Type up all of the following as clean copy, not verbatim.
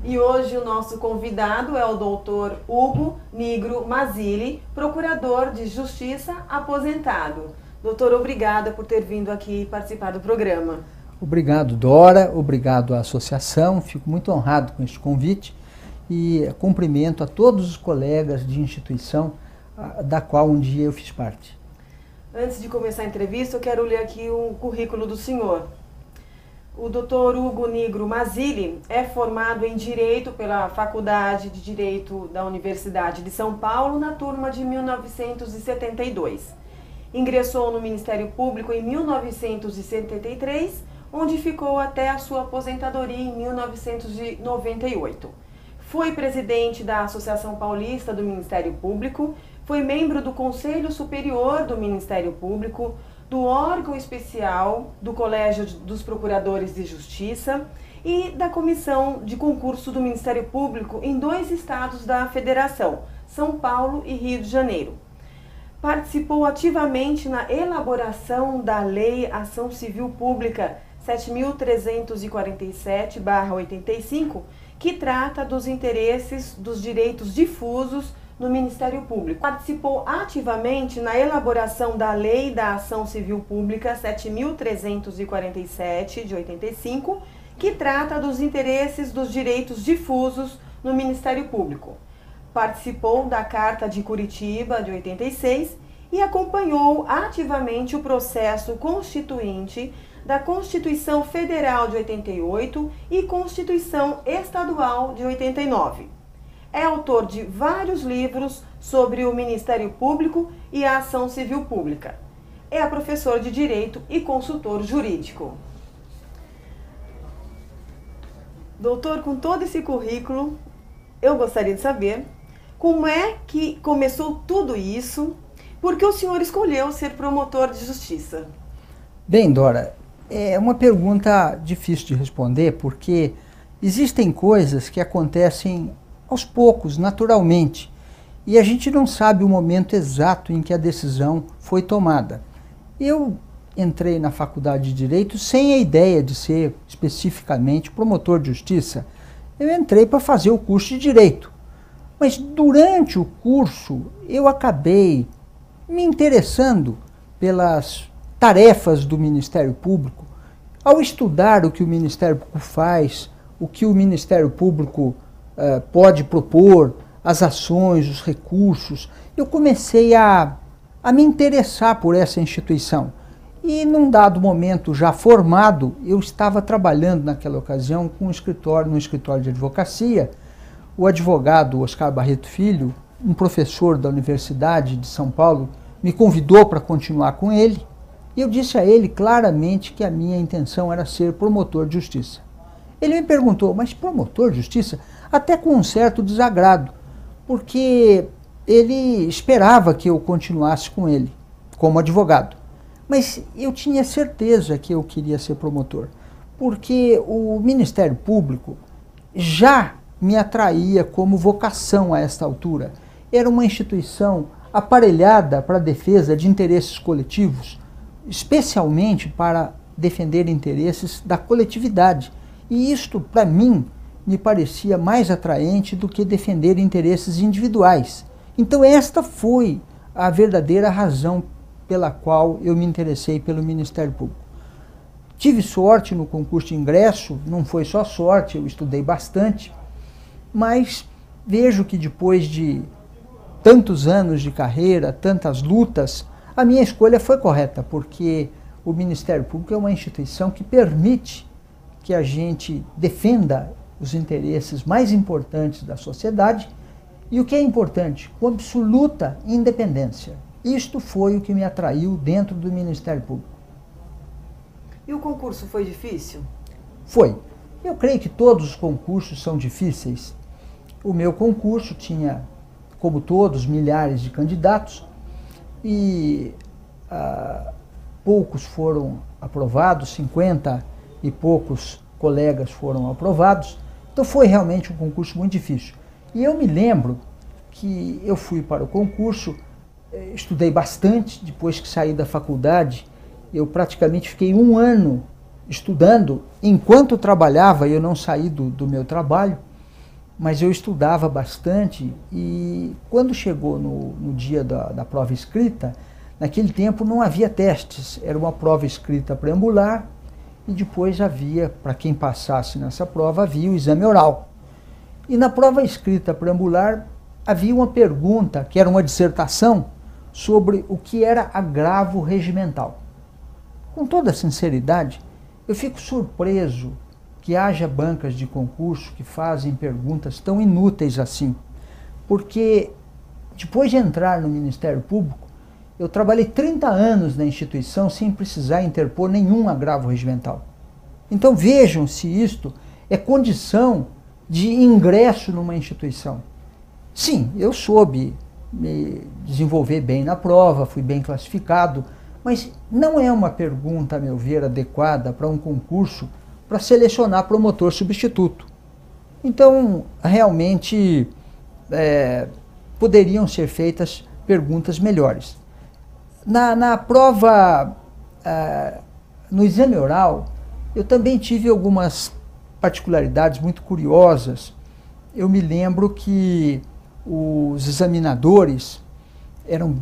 E hoje o nosso convidado é o doutor Hugo Nigro Mazzilli, procurador de Justiça aposentado. Doutor, obrigada por ter vindo aqui participar do programa. Obrigado, Dora. Obrigado à associação. Fico muito honrado com este convite e cumprimento a todos os colegas de instituição da qual um dia eu fiz parte. Antes de começar a entrevista, eu quero ler aqui o currículo do senhor. O Dr. Hugo Nigro Mazzilli é formado em Direito pela Faculdade de Direito da Universidade de São Paulo na turma de 1972. Ingressou no Ministério Público em 1973, onde ficou até a sua aposentadoria em 1998. Foi presidente da Associação Paulista do Ministério Público, foi membro do Conselho Superior do Ministério Público, do órgão especial do Colégio dos Procuradores de Justiça e da Comissão de Concurso do Ministério Público em 2 estados da Federação, São Paulo e Rio de Janeiro. Participou ativamente na elaboração da Lei Ação Civil Pública 7.347/85, que trata dos interesses dos direitos difusos no Ministério Público. Participou ativamente na elaboração da Lei da Ação Civil Pública 7.347/85, que trata dos interesses dos direitos difusos no Ministério Público. Participou da Carta de Curitiba de 86 e acompanhou ativamente o processo constituinte da Constituição Federal de 88 e Constituição Estadual de 89. É autor de vários livros sobre o Ministério Público e a ação civil pública. É professor de Direito e consultor jurídico. Doutor, com todo esse currículo, eu gostaria de saber como é que começou tudo isso, por que o senhor escolheu ser promotor de justiça? Bem, Dora, é uma pergunta difícil de responder, porque existem coisas que acontecem aos poucos, naturalmente, e a gente não sabe o momento exato em que a decisão foi tomada. Eu entrei na faculdade de Direito sem a ideia de ser especificamente promotor de justiça. Eu entrei para fazer o curso de Direito, mas durante o curso eu acabei me interessando pelas tarefas do Ministério Público. Ao estudar o que o Ministério Público faz, o que o Ministério Público pode propor, as ações, os recursos, eu comecei a me interessar por essa instituição. E num dado momento, já formado, eu estava trabalhando naquela ocasião num escritório de advocacia. O advogado Oscar Barreto Filho, um professor da Universidade de São Paulo, me convidou para continuar com ele. E eu disse a ele claramente que a minha intenção era ser promotor de justiça. Ele me perguntou, mas promotor de justiça? Até com um certo desagrado, porque ele esperava que eu continuasse com ele, como advogado. Mas eu tinha certeza que eu queria ser promotor, porque o Ministério Público já me atraía como vocação a esta altura. Era uma instituição aparelhada para a defesa de interesses coletivos, especialmente para defender interesses da coletividade. E isto, para mim, me parecia mais atraente do que defender interesses individuais. Então esta foi a verdadeira razão pela qual eu me interessei pelo Ministério Público. Tive sorte no concurso de ingresso, não foi só sorte, eu estudei bastante, mas vejo que depois de tantos anos de carreira, tantas lutas, a minha escolha foi correta, porque o Ministério Público é uma instituição que permite que a gente defenda os interesses mais importantes da sociedade e, o que é importante, com absoluta independência. Isto foi o que me atraiu dentro do Ministério Público. E o concurso foi difícil? Foi. Eu creio que todos os concursos são difíceis. O meu concurso tinha, como todos, milhares de candidatos e poucos foram aprovados, 50 e poucos colegas foram aprovados. Então foi realmente um concurso muito difícil. E eu me lembro que eu fui para o concurso, estudei bastante, depois que saí da faculdade, eu praticamente fiquei 1 ano estudando, enquanto trabalhava, eu não saí do meu trabalho, mas eu estudava bastante e quando chegou no dia da prova escrita, naquele tempo não havia testes, era uma prova escrita preambular e depois havia, para quem passasse nessa prova, havia o exame oral. E na prova escrita preambular havia uma pergunta, que era uma dissertação, sobre o que era agravo regimental. Com toda sinceridade, eu fico surpreso que haja bancas de concurso que fazem perguntas tão inúteis assim, porque depois de entrar no Ministério Público, eu trabalhei 30 anos na instituição sem precisar interpor nenhum agravo regimental. Então vejam se isto é condição de ingresso numa instituição. Sim, eu soube me desenvolver bem na prova, fui bem classificado, mas não é uma pergunta, a meu ver, adequada para um concurso para selecionar promotor substituto. Então, realmente, poderiam ser feitas perguntas melhores. Na prova, no exame oral, eu também tive algumas particularidades muito curiosas. Eu me lembro que os examinadores eram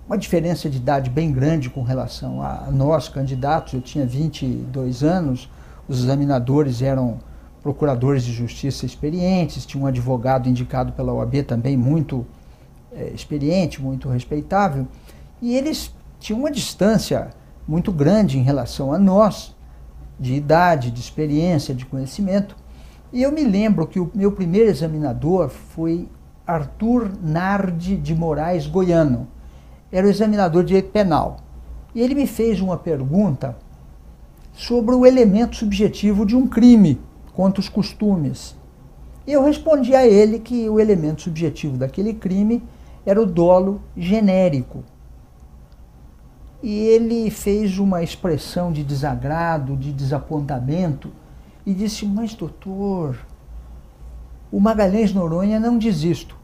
uma diferença de idade bem grande com relação a nós, candidatos. Eu tinha 22 anos, os examinadores eram procuradores de justiça experientes, tinha um advogado indicado pela OAB também muito experiente, muito respeitável, e eles tinham uma distância muito grande em relação a nós, de idade, de experiência, de conhecimento. E eu me lembro que o meu primeiro examinador foi Arthur Nardi de Moraes Goiano. Era o examinador de direito penal. E ele me fez uma pergunta sobre o elemento subjetivo de um crime contra os costumes. E eu respondi a ele que o elemento subjetivo daquele crime era o dolo genérico. E ele fez uma expressão de desagrado, de desapontamento, e disse: mas doutor, o Magalhães Noronha não diz isto.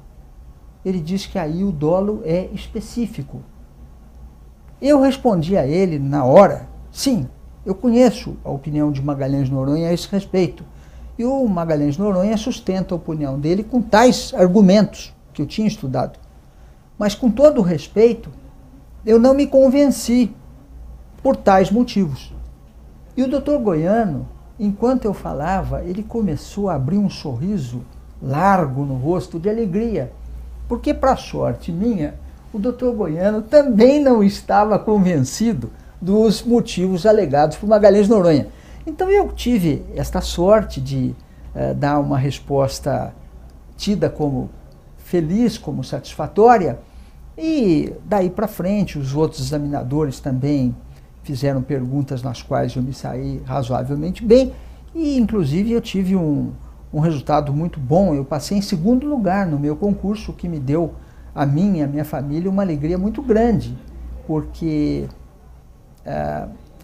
Ele diz que aí o dolo é específico. Eu respondi a ele na hora: sim, eu conheço a opinião de Magalhães Noronha a esse respeito. E o Magalhães Noronha sustenta a opinião dele com tais argumentos que eu tinha estudado. Mas com todo o respeito, eu não me convenci por tais motivos. E o doutor Goiano, enquanto eu falava, ele começou a abrir um sorriso largo no rosto de alegria, porque, para sorte minha, o doutor Goiano também não estava convencido dos motivos alegados por Magalhães Noronha. Então eu tive esta sorte de dar uma resposta tida como feliz, como satisfatória, e daí para frente os outros examinadores também fizeram perguntas nas quais eu me saí razoavelmente bem, e inclusive eu tive um resultado muito bom. Eu passei em segundo lugar no meu concurso, o que me deu a mim e a minha família uma alegria muito grande, porque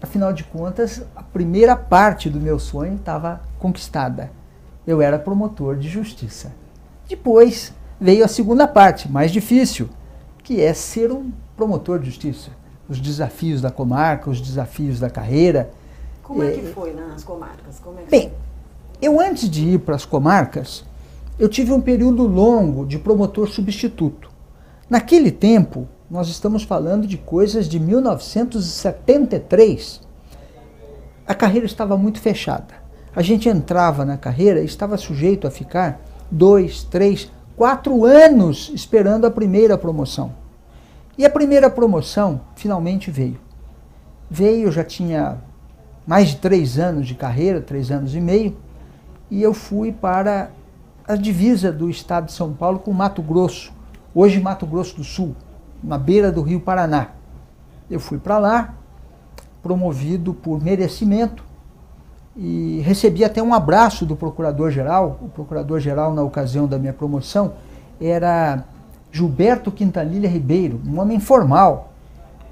afinal de contas a primeira parte do meu sonho estava conquistada. Eu era promotor de justiça. Depois veio a segunda parte, mais difícil, que é ser um promotor de justiça. Os desafios da comarca, os desafios da carreira. Como é que foi nas comarcas? Como é que bem, eu antes de ir para as comarcas, eu tive um período longo de promotor substituto. Naquele tempo, nós estamos falando de coisas de 1973, a carreira estava muito fechada. A gente entrava na carreira e estava sujeito a ficar 2, 3, 4 anos esperando a primeira promoção. E a primeira promoção finalmente veio. Eu já tinha mais de 3 anos de carreira, 3 anos e meio, e eu fui para a divisa do estado de São Paulo com Mato Grosso, hoje Mato Grosso do Sul, na beira do Rio Paraná. Eu fui para lá, promovido por merecimento, e recebi até um abraço do procurador-geral. O procurador-geral, na ocasião da minha promoção, era Gilberto Quintanilha Ribeiro, um homem formal.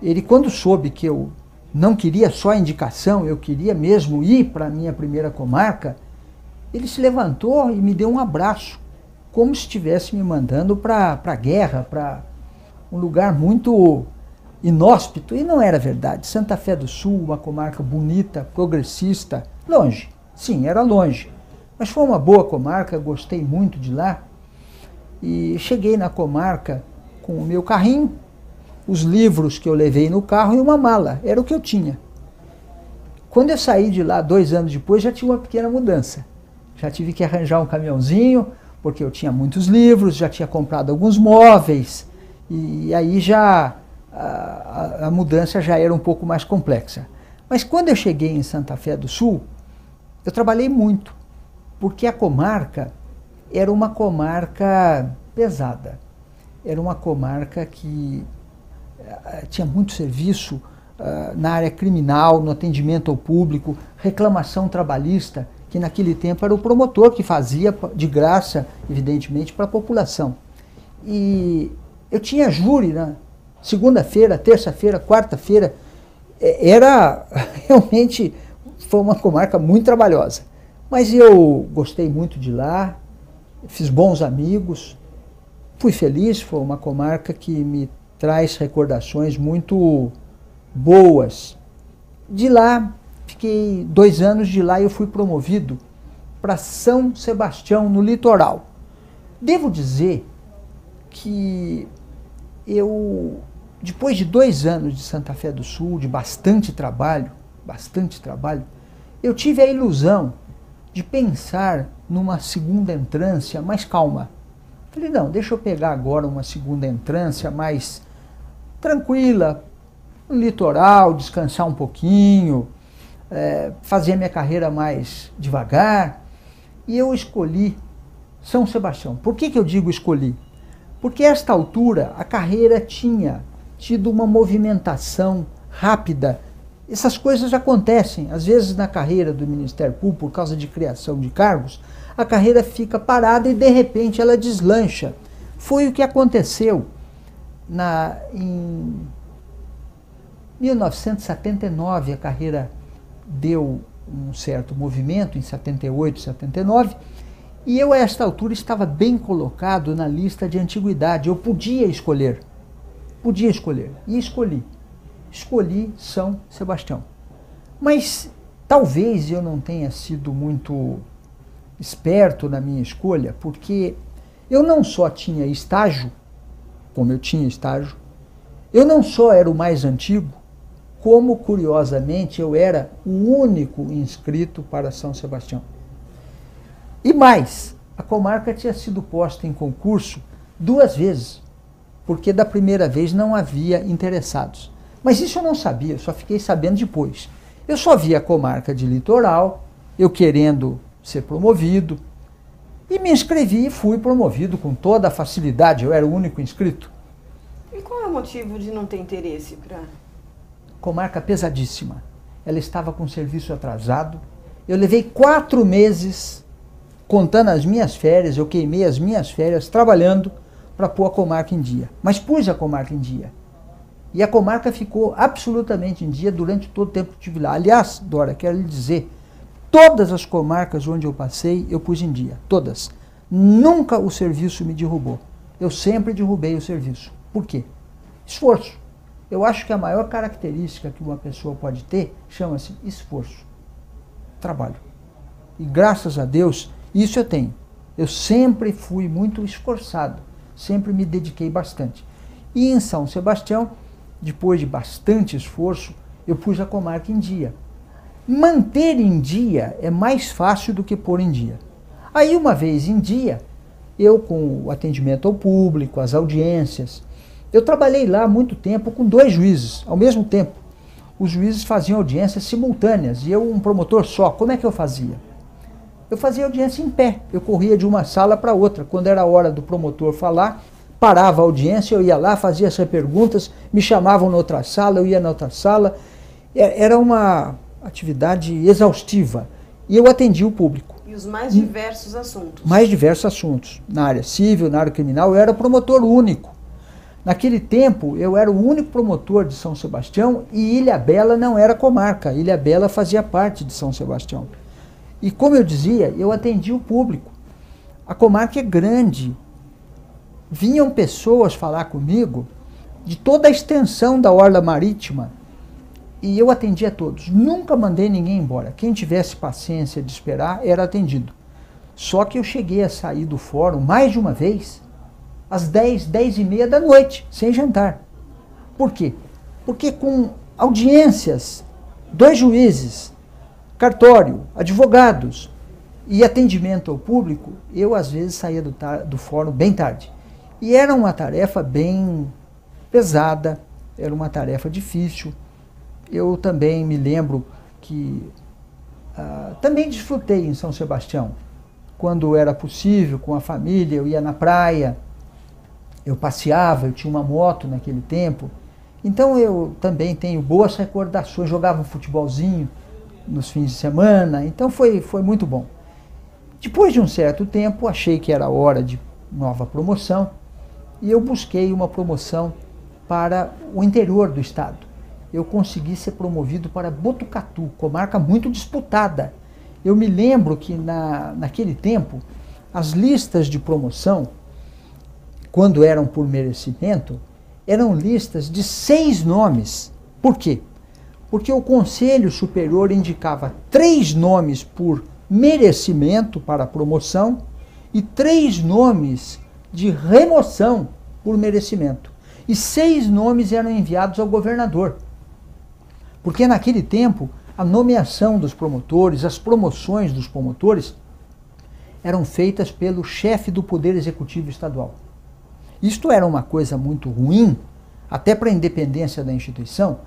Ele, quando soube que eu não queria só a indicação, eu queria mesmo ir para a minha primeira comarca, ele se levantou e me deu um abraço, como se estivesse me mandando para a guerra, para um lugar muito inóspito. E não era verdade. Santa Fé do Sul, uma comarca bonita, progressista, longe. Sim, era longe. Mas foi uma boa comarca, gostei muito de lá. E cheguei na comarca com o meu carrinho, os livros que eu levei no carro e uma mala, era o que eu tinha. Quando eu saí de lá, 2 anos depois, já tinha uma pequena mudança. Já tive que arranjar um caminhãozinho, porque eu tinha muitos livros, já tinha comprado alguns móveis, e aí já a mudança já era um pouco mais complexa. Mas quando eu cheguei em Santa Fé do Sul, eu trabalhei muito, porque a comarca era uma comarca pesada. Era uma comarca que tinha muito serviço na área criminal, no atendimento ao público, reclamação trabalhista, que naquele tempo era o promotor que fazia de graça, evidentemente, para a população. E eu tinha júri, né? Segunda-feira, terça-feira, quarta-feira, realmente foi uma comarca muito trabalhosa. Mas eu gostei muito de lá, fiz bons amigos, fui feliz, foi uma comarca que me traz recordações muito boas. De lá, fiquei 2 anos, de lá eu fui promovido para São Sebastião, no litoral. Devo dizer que eu, depois de 2 anos de Santa Fé do Sul, de bastante trabalho, eu tive a ilusão de pensar numa segunda entrância mais calma. Falei, não, deixa eu pegar agora uma segunda entrância mais tranquila, no litoral, descansar um pouquinho, fazer a minha carreira mais devagar. E eu escolhi São Sebastião. Por que eu digo escolhi? Porque a esta altura a carreira tinha tido uma movimentação rápida. Essas coisas acontecem. Às vezes na carreira do Ministério Público, por causa de criação de cargos, a carreira fica parada e de repente ela deslancha. Foi o que aconteceu em 1979, a carreira deu um certo movimento, em 78, 79, e eu a esta altura estava bem colocado na lista de antiguidade. Eu podia escolher, e escolhi São Sebastião. Mas talvez eu não tenha sido muito esperto na minha escolha, porque eu não só tinha estágio, como eu tinha estágio, eu não só era o mais antigo, como, curiosamente, eu era o único inscrito para São Sebastião. E mais, a comarca tinha sido posta em concurso 2 vezes, porque da primeira vez não havia interessados. Mas isso eu não sabia, eu só fiquei sabendo depois. Eu só via a comarca de litoral, eu querendo ser promovido, e me inscrevi e fui promovido com toda a facilidade, eu era o único inscrito. E qual é o motivo de não ter interesse para... Comarca pesadíssima. Ela estava com serviço atrasado. Eu levei 4 meses, contando as minhas férias, eu queimei as minhas férias trabalhando para pôr a comarca em dia. Mas pus a comarca em dia. E a comarca ficou absolutamente em dia durante todo o tempo que estive lá. Aliás, Dora, quero lhe dizer, todas as comarcas onde eu passei, eu pus em dia. Todas. Nunca o serviço me derrubou. Eu sempre derrubei o serviço. Por quê? Esforço. Eu acho que a maior característica que uma pessoa pode ter chama-se esforço, trabalho. E graças a Deus, isso eu tenho. Eu sempre fui muito esforçado, sempre me dediquei bastante. E em São Sebastião, depois de bastante esforço, eu pus a comarca em dia. Manter em dia é mais fácil do que pôr em dia. Aí, uma vez em dia, eu com o atendimento ao público, as audiências, eu trabalhei lá muito tempo com 2 juízes, ao mesmo tempo. Os juízes faziam audiências simultâneas e eu, um promotor só. Como é que eu fazia? Eu fazia audiência em pé. Eu corria de uma sala para outra. Quando era a hora do promotor falar, parava a audiência, eu ia lá, fazia as perguntas, me chamavam na outra sala, eu ia na outra sala. Era uma atividade exaustiva. E eu atendia o público. E os mais diversos assuntos. Mais diversos assuntos. Na área civil, na área criminal, eu era promotor único. Naquele tempo, eu era o único promotor de São Sebastião e Ilhabela não era comarca. Ilhabela fazia parte de São Sebastião. E como eu dizia, eu atendia o público. A comarca é grande. Vinham pessoas falar comigo de toda a extensão da orla marítima e eu atendia todos. Nunca mandei ninguém embora. Quem tivesse paciência de esperar era atendido. Só que eu cheguei a sair do fórum mais de uma vez, às 10, 10h30 da noite, sem jantar. Por quê? Porque com audiências, 2 juízes, cartório, advogados e atendimento ao público, eu às vezes saía do fórum bem tarde. E era uma tarefa bem pesada, era uma tarefa difícil. Eu também me lembro que também desfrutei em São Sebastião. Quando era possível, com a família, eu ia na praia, eu passeava, eu tinha uma moto naquele tempo. Então eu também tenho boas recordações, jogava um futebolzinho nos fins de semana, então foi muito bom. Depois de um certo tempo, achei que era hora de nova promoção e eu busquei uma promoção para o interior do estado. Eu consegui ser promovido para Botucatu, comarca muito disputada. Eu me lembro que naquele tempo, as listas de promoção, quando eram por merecimento, eram listas de 6 nomes. Por quê? Porque o Conselho Superior indicava 3 nomes por merecimento para a promoção e 3 nomes de remoção por merecimento. E 6 nomes eram enviados ao governador. Porque naquele tempo, a nomeação dos promotores, as promoções dos promotores, eram feitas pelo chefe do Poder Executivo Estadual. Isto era uma coisa muito ruim, até para a independência da instituição,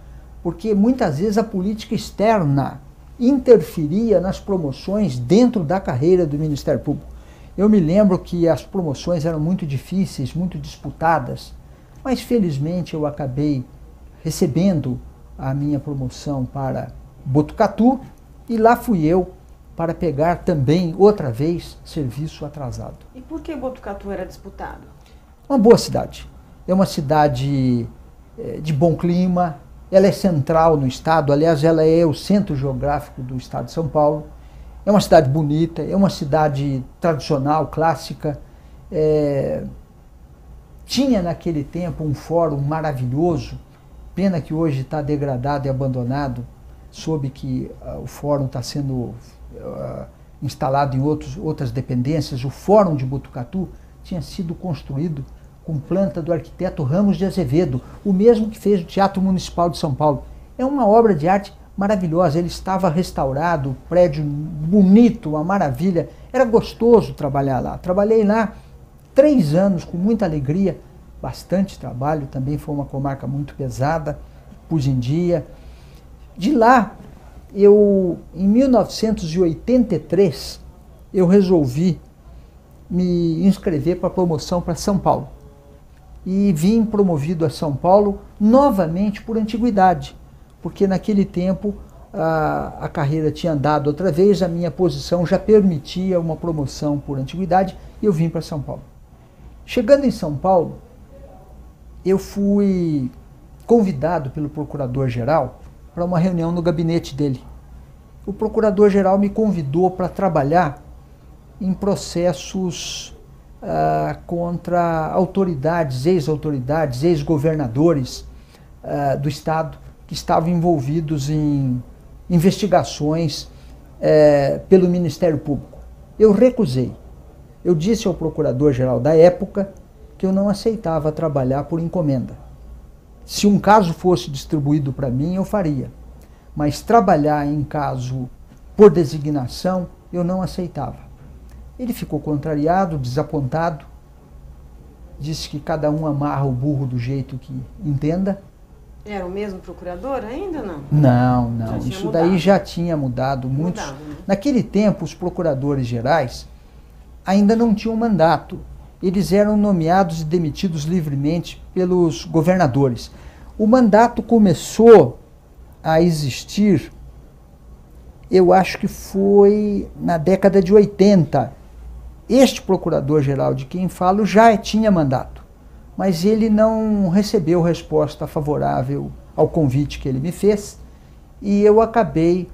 porque muitas vezes a política externa interferia nas promoções dentro da carreira do Ministério Público. Eu me lembro que as promoções eram muito difíceis, muito disputadas, mas felizmente eu acabei recebendo a minha promoção para Botucatu e lá fui eu para pegar também, outra vez, serviço atrasado. E por que Botucatu era disputado? Uma boa cidade. É uma cidade de bom clima, ela é central no estado, aliás, ela é o centro geográfico do estado de São Paulo. É uma cidade bonita, é uma cidade tradicional, clássica. Tinha naquele tempo um fórum maravilhoso, pena que hoje está degradado e abandonado, soube que o fórum está sendo instalado em outras dependências. O Fórum de Botucatu tinha sido construído com planta do arquiteto Ramos de Azevedo, o mesmo que fez o Teatro Municipal de São Paulo. É uma obra de arte maravilhosa, ele estava restaurado, o prédio bonito, uma maravilha, era gostoso trabalhar lá. Trabalhei lá 3 anos com muita alegria, bastante trabalho, também foi uma comarca muito pesada, pus em dia. De lá, em 1983, eu resolvi me inscrever para a promoção para São Paulo. E vim promovido a São Paulo novamente por antiguidade, porque naquele tempo a carreira tinha andado outra vez, a minha posição já permitia uma promoção por antiguidade e eu vim para São Paulo. Chegando em São Paulo, eu fui convidado pelo procurador-geral para uma reunião no gabinete dele. O procurador-geral me convidou para trabalhar em processos contra autoridades, ex-governadores do estado que estavam envolvidos em investigações pelo Ministério Público. Eu recusei. Eu disse ao procurador-geral da época que eu não aceitava trabalhar por encomenda. Se um caso fosse distribuído para mim, eu faria. Mas trabalhar em caso por designação, eu não aceitava. Ele ficou contrariado, desapontado, disse que cada um amarra o burro do jeito que entenda. Era o mesmo procurador ainda, não? Não. Isso daí já tinha mudado muito. Né? Naquele tempo, os procuradores gerais ainda não tinham mandato. Eles eram nomeados e demitidos livremente pelos governadores. O mandato começou a existir, eu acho que foi na década de 80. Este procurador-geral de quem falo já tinha mandato, mas ele não recebeu resposta favorável ao convite que ele me fez e eu acabei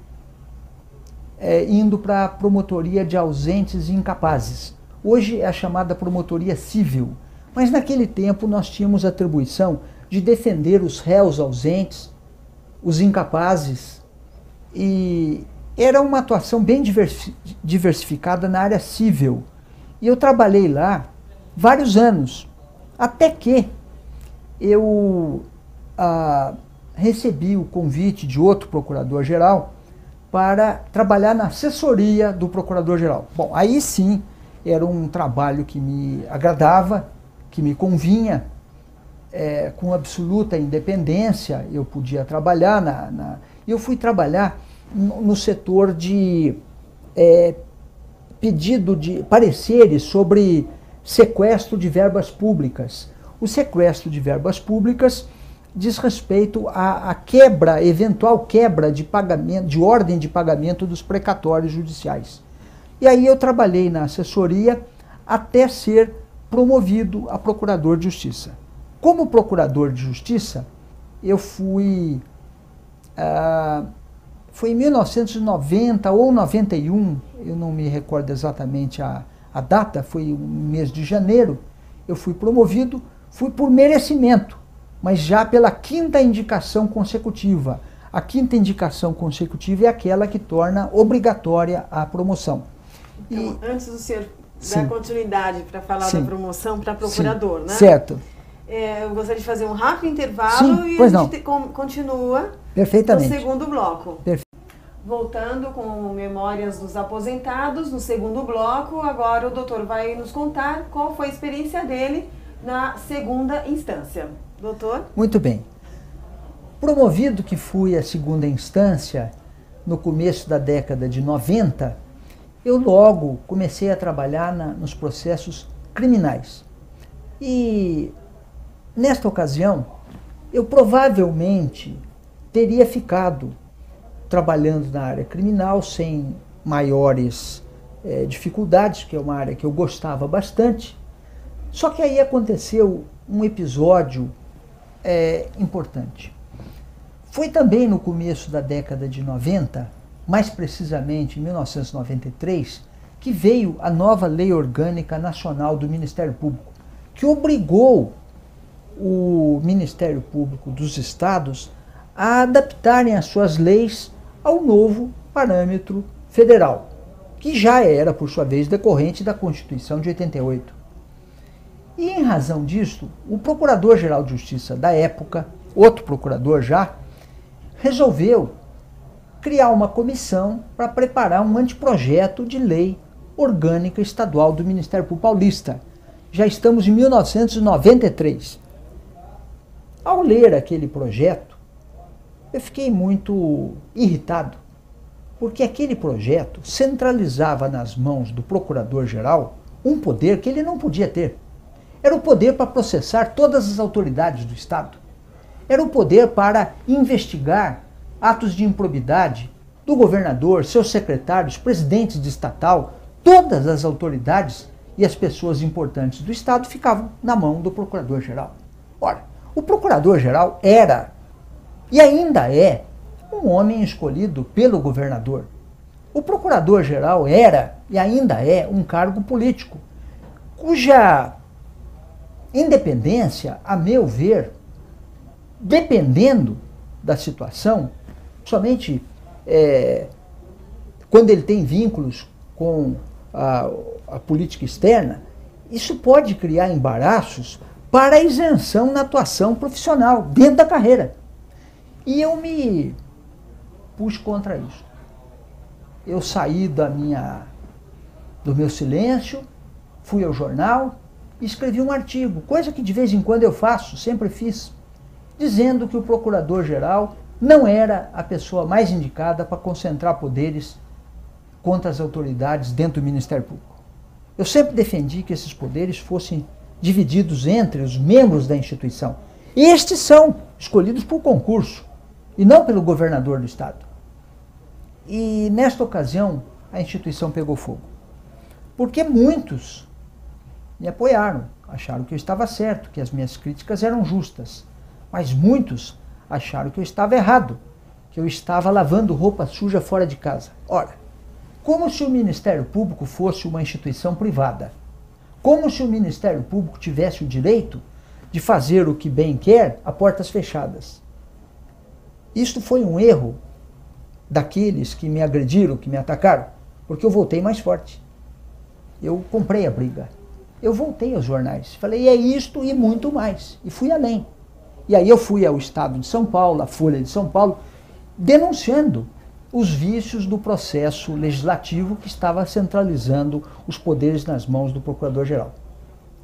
indo para a promotoria de ausentes e incapazes. Hoje é a chamada promotoria civil, mas naquele tempo nós tínhamos a atribuição de defender os réus ausentes, os incapazes, e era uma atuação bem diversificada na área civil. E eu trabalhei lá vários anos, até que eu recebi o convite de outro procurador-geral para trabalhar na assessoria do procurador-geral. Bom, aí sim era um trabalho que me agradava, que me convinha, com absoluta independência. Eu podia trabalhar eu fui trabalhar no setor de pedido de pareceres sobre sequestro de verbas públicas. O sequestro de verbas públicas diz respeito à eventual quebra de pagamento, de ordem de pagamento dos precatórios judiciais. E aí eu trabalhei na assessoria até ser promovido a procurador de justiça. Como procurador de justiça, eu fui em 1990 ou 91, eu não me recordo exatamente a data, foi no mês de janeiro, eu fui promovido, fui por merecimento, mas já pela 5ª indicação consecutiva. A 5ª indicação consecutiva é aquela que torna obrigatória a promoção. Então, antes do senhor dar continuidade para falar da promoção para procurador, né? Certo. Eu gostaria de fazer um rápido intervalo e a gente continua perfeitamente no segundo bloco. Perfeito. Voltando com Memórias dos Aposentados, no segundo bloco, agora o doutor vai nos contar qual foi a experiência dele na segunda instância. Doutor? Muito bem. Promovido que fui à segunda instância, no começo da década de 90, eu logo comecei a trabalhar nos processos criminais. E, nesta ocasião, eu provavelmente teria ficado trabalhando na área criminal sem maiores dificuldades, que é uma área que eu gostava bastante. Só que aí aconteceu um episódio importante. Foi também no começo da década de 90, mais precisamente em 1993, que veio a nova Lei Orgânica Nacional do Ministério Público, que obrigou o Ministério Público dos Estados a adaptarem as suas leis ao novo parâmetro federal, que já era, por sua vez, decorrente da Constituição de 88. E, em razão disso, o Procurador-Geral de Justiça da época, outro procurador já, resolveu criar uma comissão para preparar um anteprojeto de lei orgânica estadual do Ministério Público Paulista. Já estamos em 1993. Ao ler aquele projeto, eu fiquei muito irritado, porque aquele projeto centralizava nas mãos do Procurador-Geral um poder que ele não podia ter. Era o poder para processar todas as autoridades do Estado. Era o poder para investigar atos de improbidade do governador, seus secretários, presidentes de estatal, todas as autoridades e as pessoas importantes do Estado ficavam na mão do Procurador-Geral. Ora, o Procurador-Geral era e ainda é um homem escolhido pelo governador. O Procurador-Geral era e ainda é um cargo político, cuja independência, a meu ver, dependendo da situação, somente quando ele tem vínculos com a política externa, isso pode criar embaraços para a isenção na atuação profissional, dentro da carreira. E eu me pus contra isso. Eu saí do meu silêncio, fui ao jornal e escrevi um artigo, coisa que de vez em quando eu faço, sempre fiz, dizendo que o Procurador-Geral não era a pessoa mais indicada para concentrar poderes contra as autoridades dentro do Ministério Público. Eu sempre defendi que esses poderes fossem divididos entre os membros da instituição. E estes são escolhidos por concurso e não pelo governador do Estado. E nesta ocasião a instituição pegou fogo. Porque muitos me apoiaram, acharam que eu estava certo, que as minhas críticas eram justas. Mas muitos acharam que eu estava errado, que eu estava lavando roupa suja fora de casa. Ora, como se o Ministério Público fosse uma instituição privada. Como se o Ministério Público tivesse o direito de fazer o que bem quer a portas fechadas. Isto foi um erro daqueles que me agrediram, que me atacaram, porque eu voltei mais forte. Eu comprei a briga. Eu voltei aos jornais. Falei, é isto e muito mais. E fui além. E aí eu fui ao Estado de São Paulo, à Folha de São Paulo, denunciando os vícios do processo legislativo que estava centralizando os poderes nas mãos do Procurador-Geral.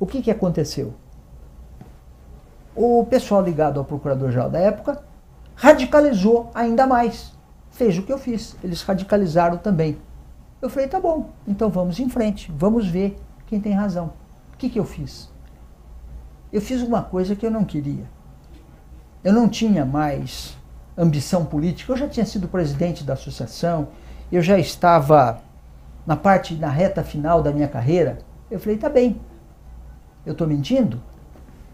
O que aconteceu? O pessoal ligado ao Procurador-Geral da época radicalizou ainda mais. Fez o que eu fiz. Eles radicalizaram também. Eu falei, tá bom, então vamos em frente, vamos ver quem tem razão. O que eu fiz? Eu fiz uma coisa que eu não queria. Eu não tinha mais ambição política, eu já tinha sido presidente da associação, eu já estava na reta final da minha carreira. Eu falei, tá bem, eu estou mentindo?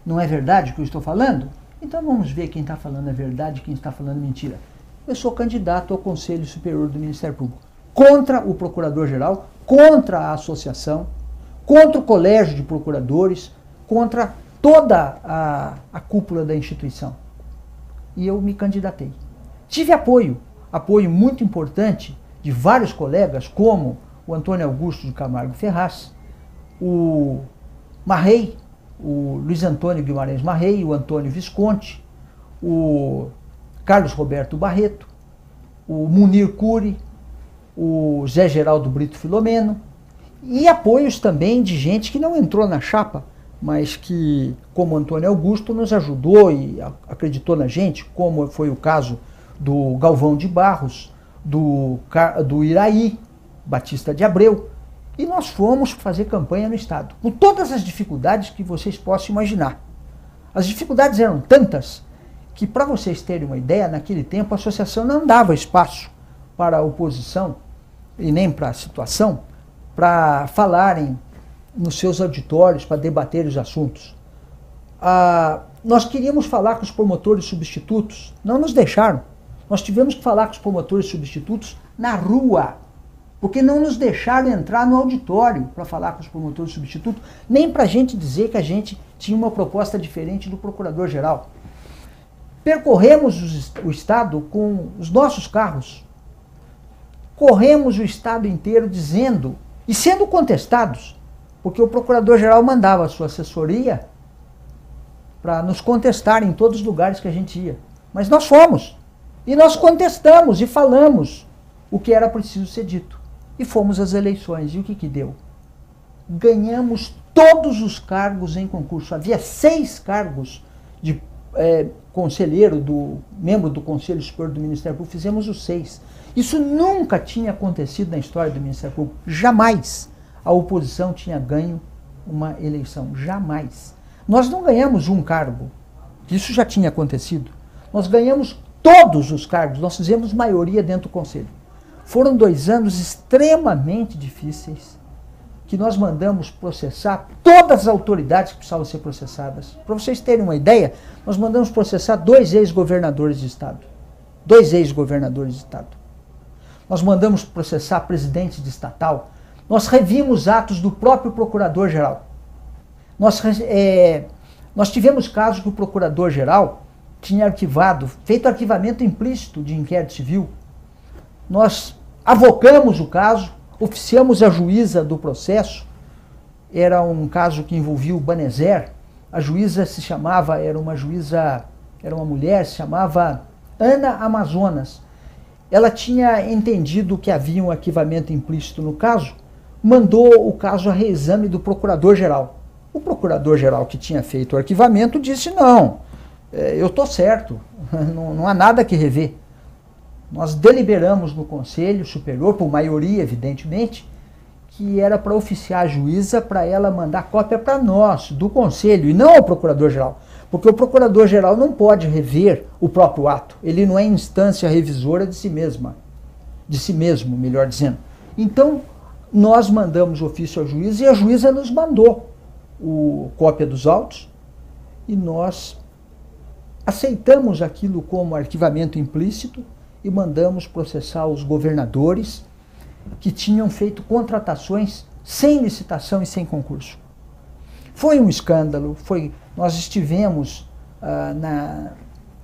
Não é verdade o que eu estou falando? Então vamos ver quem está falando a verdade e quem está falando mentira. Eu sou candidato ao Conselho Superior do Ministério Público, contra o Procurador-Geral, contra a associação, contra o Colégio de Procuradores, contra toda a cúpula da instituição. E eu me candidatei. Tive apoio muito importante de vários colegas, como o Antônio Augusto de Camargo Ferraz, o Marrei, o Luiz Antônio Guimarães Marrei, o Antônio Visconti, o Carlos Roberto Barreto, o Munir Cury, o Zé Geraldo Brito Filomeno, e apoios também de gente que não entrou na chapa, mas que, como Antônio Augusto, nos ajudou e acreditou na gente, como foi o caso do Galvão de Barros, do Iraí Batista de Abreu, e nós fomos fazer campanha no Estado, com todas as dificuldades que vocês possam imaginar. As dificuldades eram tantas que, para vocês terem uma ideia, naquele tempo a associação não dava espaço para a oposição e nem para a situação para falarem nos seus auditórios, para debater os assuntos. Nós queríamos falar com os promotores substitutos, não nos deixaram. Nós tivemos que falar com os promotores substitutos na rua, porque não nos deixaram entrar no auditório para falar com os promotores substitutos, nem para a gente dizer que a gente tinha uma proposta diferente do Procurador-Geral. Percorremos o Estado com os nossos carros, corremos o Estado inteiro dizendo, e sendo contestados, porque o Procurador-Geral mandava a sua assessoria para nos contestar em todos os lugares que a gente ia. Mas nós fomos, e nós contestamos e falamos o que era preciso ser dito. E fomos às eleições. E o que deu? Ganhamos todos os cargos em concurso. Havia 6 cargos de conselheiro, membro do Conselho Superior do Ministério Público. Fizemos os 6. Isso nunca tinha acontecido na história do Ministério Público. Jamais a oposição tinha ganho uma eleição. Jamais. Nós não ganhamos um cargo. Isso já tinha acontecido. Nós ganhamos todos os cargos. Nós fizemos maioria dentro do Conselho. Foram 2 anos extremamente difíceis, que nós mandamos processar todas as autoridades que precisavam ser processadas. Para vocês terem uma ideia, nós mandamos processar 2 ex-governadores de Estado. 2 ex-governadores de Estado. Nós mandamos processar presidentes de estatal. Nós revimos atos do próprio Procurador-Geral. Nós tivemos casos que o Procurador-Geral tinha feito arquivamento implícito de inquérito civil. Nós avocamos o caso, oficiamos a juíza do processo. Era um caso que envolvia o Banezer. A juíza era uma mulher, se chamava Ana Amazonas. Ela tinha entendido que havia um arquivamento implícito no caso, mandou o caso a reexame do Procurador-Geral. O Procurador-Geral que tinha feito o arquivamento disse, não, eu estou certo, não há nada que rever. Nós deliberamos no Conselho Superior, por maioria, evidentemente, que era para oficiar a juíza para ela mandar cópia para nós, do Conselho, e não ao Procurador-Geral. Porque o Procurador-Geral não pode rever o próprio ato. Ele não é instância revisora de si mesma. De si mesmo, melhor dizendo. Então, nós mandamos ofício à juíza e a juíza nos mandou cópia dos autos e nós aceitamos aquilo como arquivamento implícito e mandamos processar os governadores que tinham feito contratações sem licitação e sem concurso. Foi um escândalo, nós estivemos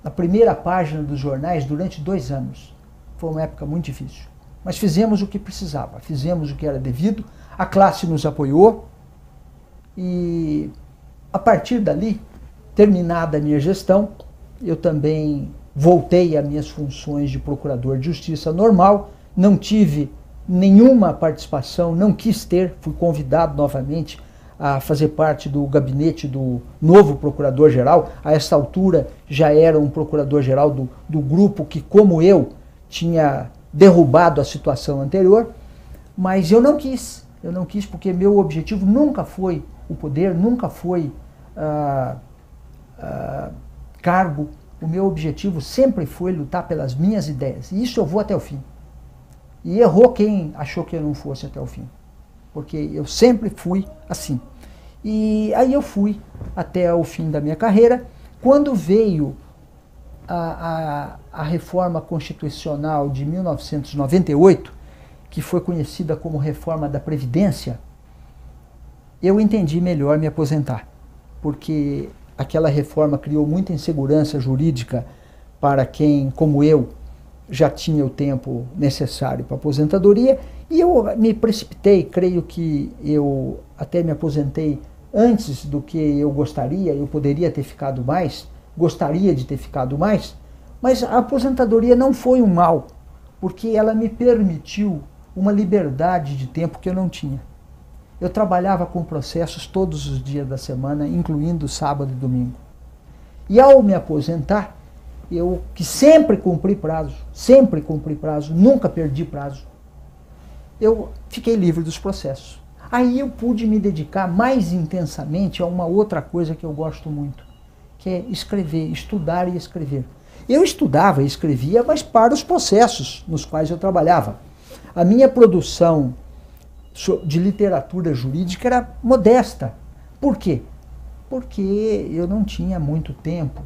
na primeira página dos jornais durante 2 anos. Foi uma época muito difícil. Mas fizemos o que precisava, fizemos o que era devido, a classe nos apoiou e a partir dali, terminada a minha gestão, eu também voltei às minhas funções de procurador de justiça normal, não tive nenhuma participação, não quis ter, fui convidado novamente a fazer parte do gabinete do novo procurador-geral. A essa altura já era um procurador-geral do grupo que, como eu, tinha derrubado a situação anterior, mas eu não quis porque meu objetivo nunca foi o poder, nunca foi cargo. O meu objetivo sempre foi lutar pelas minhas ideias, e isso eu vou até o fim. E errou quem achou que eu não fosse até o fim, porque eu sempre fui assim. E aí eu fui até o fim da minha carreira. Quando veio a reforma constitucional de 1998, que foi conhecida como reforma da Previdência, eu entendi melhor me aposentar, porque aquela reforma criou muita insegurança jurídica para quem, como eu, já tinha o tempo necessário para aposentadoria, e eu me precipitei. Creio que eu até me aposentei antes do que eu gostaria. Eu poderia ter ficado mais, gostaria de ter ficado mais, mas a aposentadoria não foi um mal, porque ela me permitiu uma liberdade de tempo que eu não tinha. Eu trabalhava com processos todos os dias da semana, incluindo sábado e domingo. E ao me aposentar, eu que sempre cumpri prazo, nunca perdi prazo, eu fiquei livre dos processos. Aí eu pude me dedicar mais intensamente a uma outra coisa que eu gosto muito, que é escrever, estudar e escrever. Eu estudava e escrevia, mas para os processos nos quais eu trabalhava. A minha produção de literatura jurídica era modesta. Por quê? Porque eu não tinha muito tempo.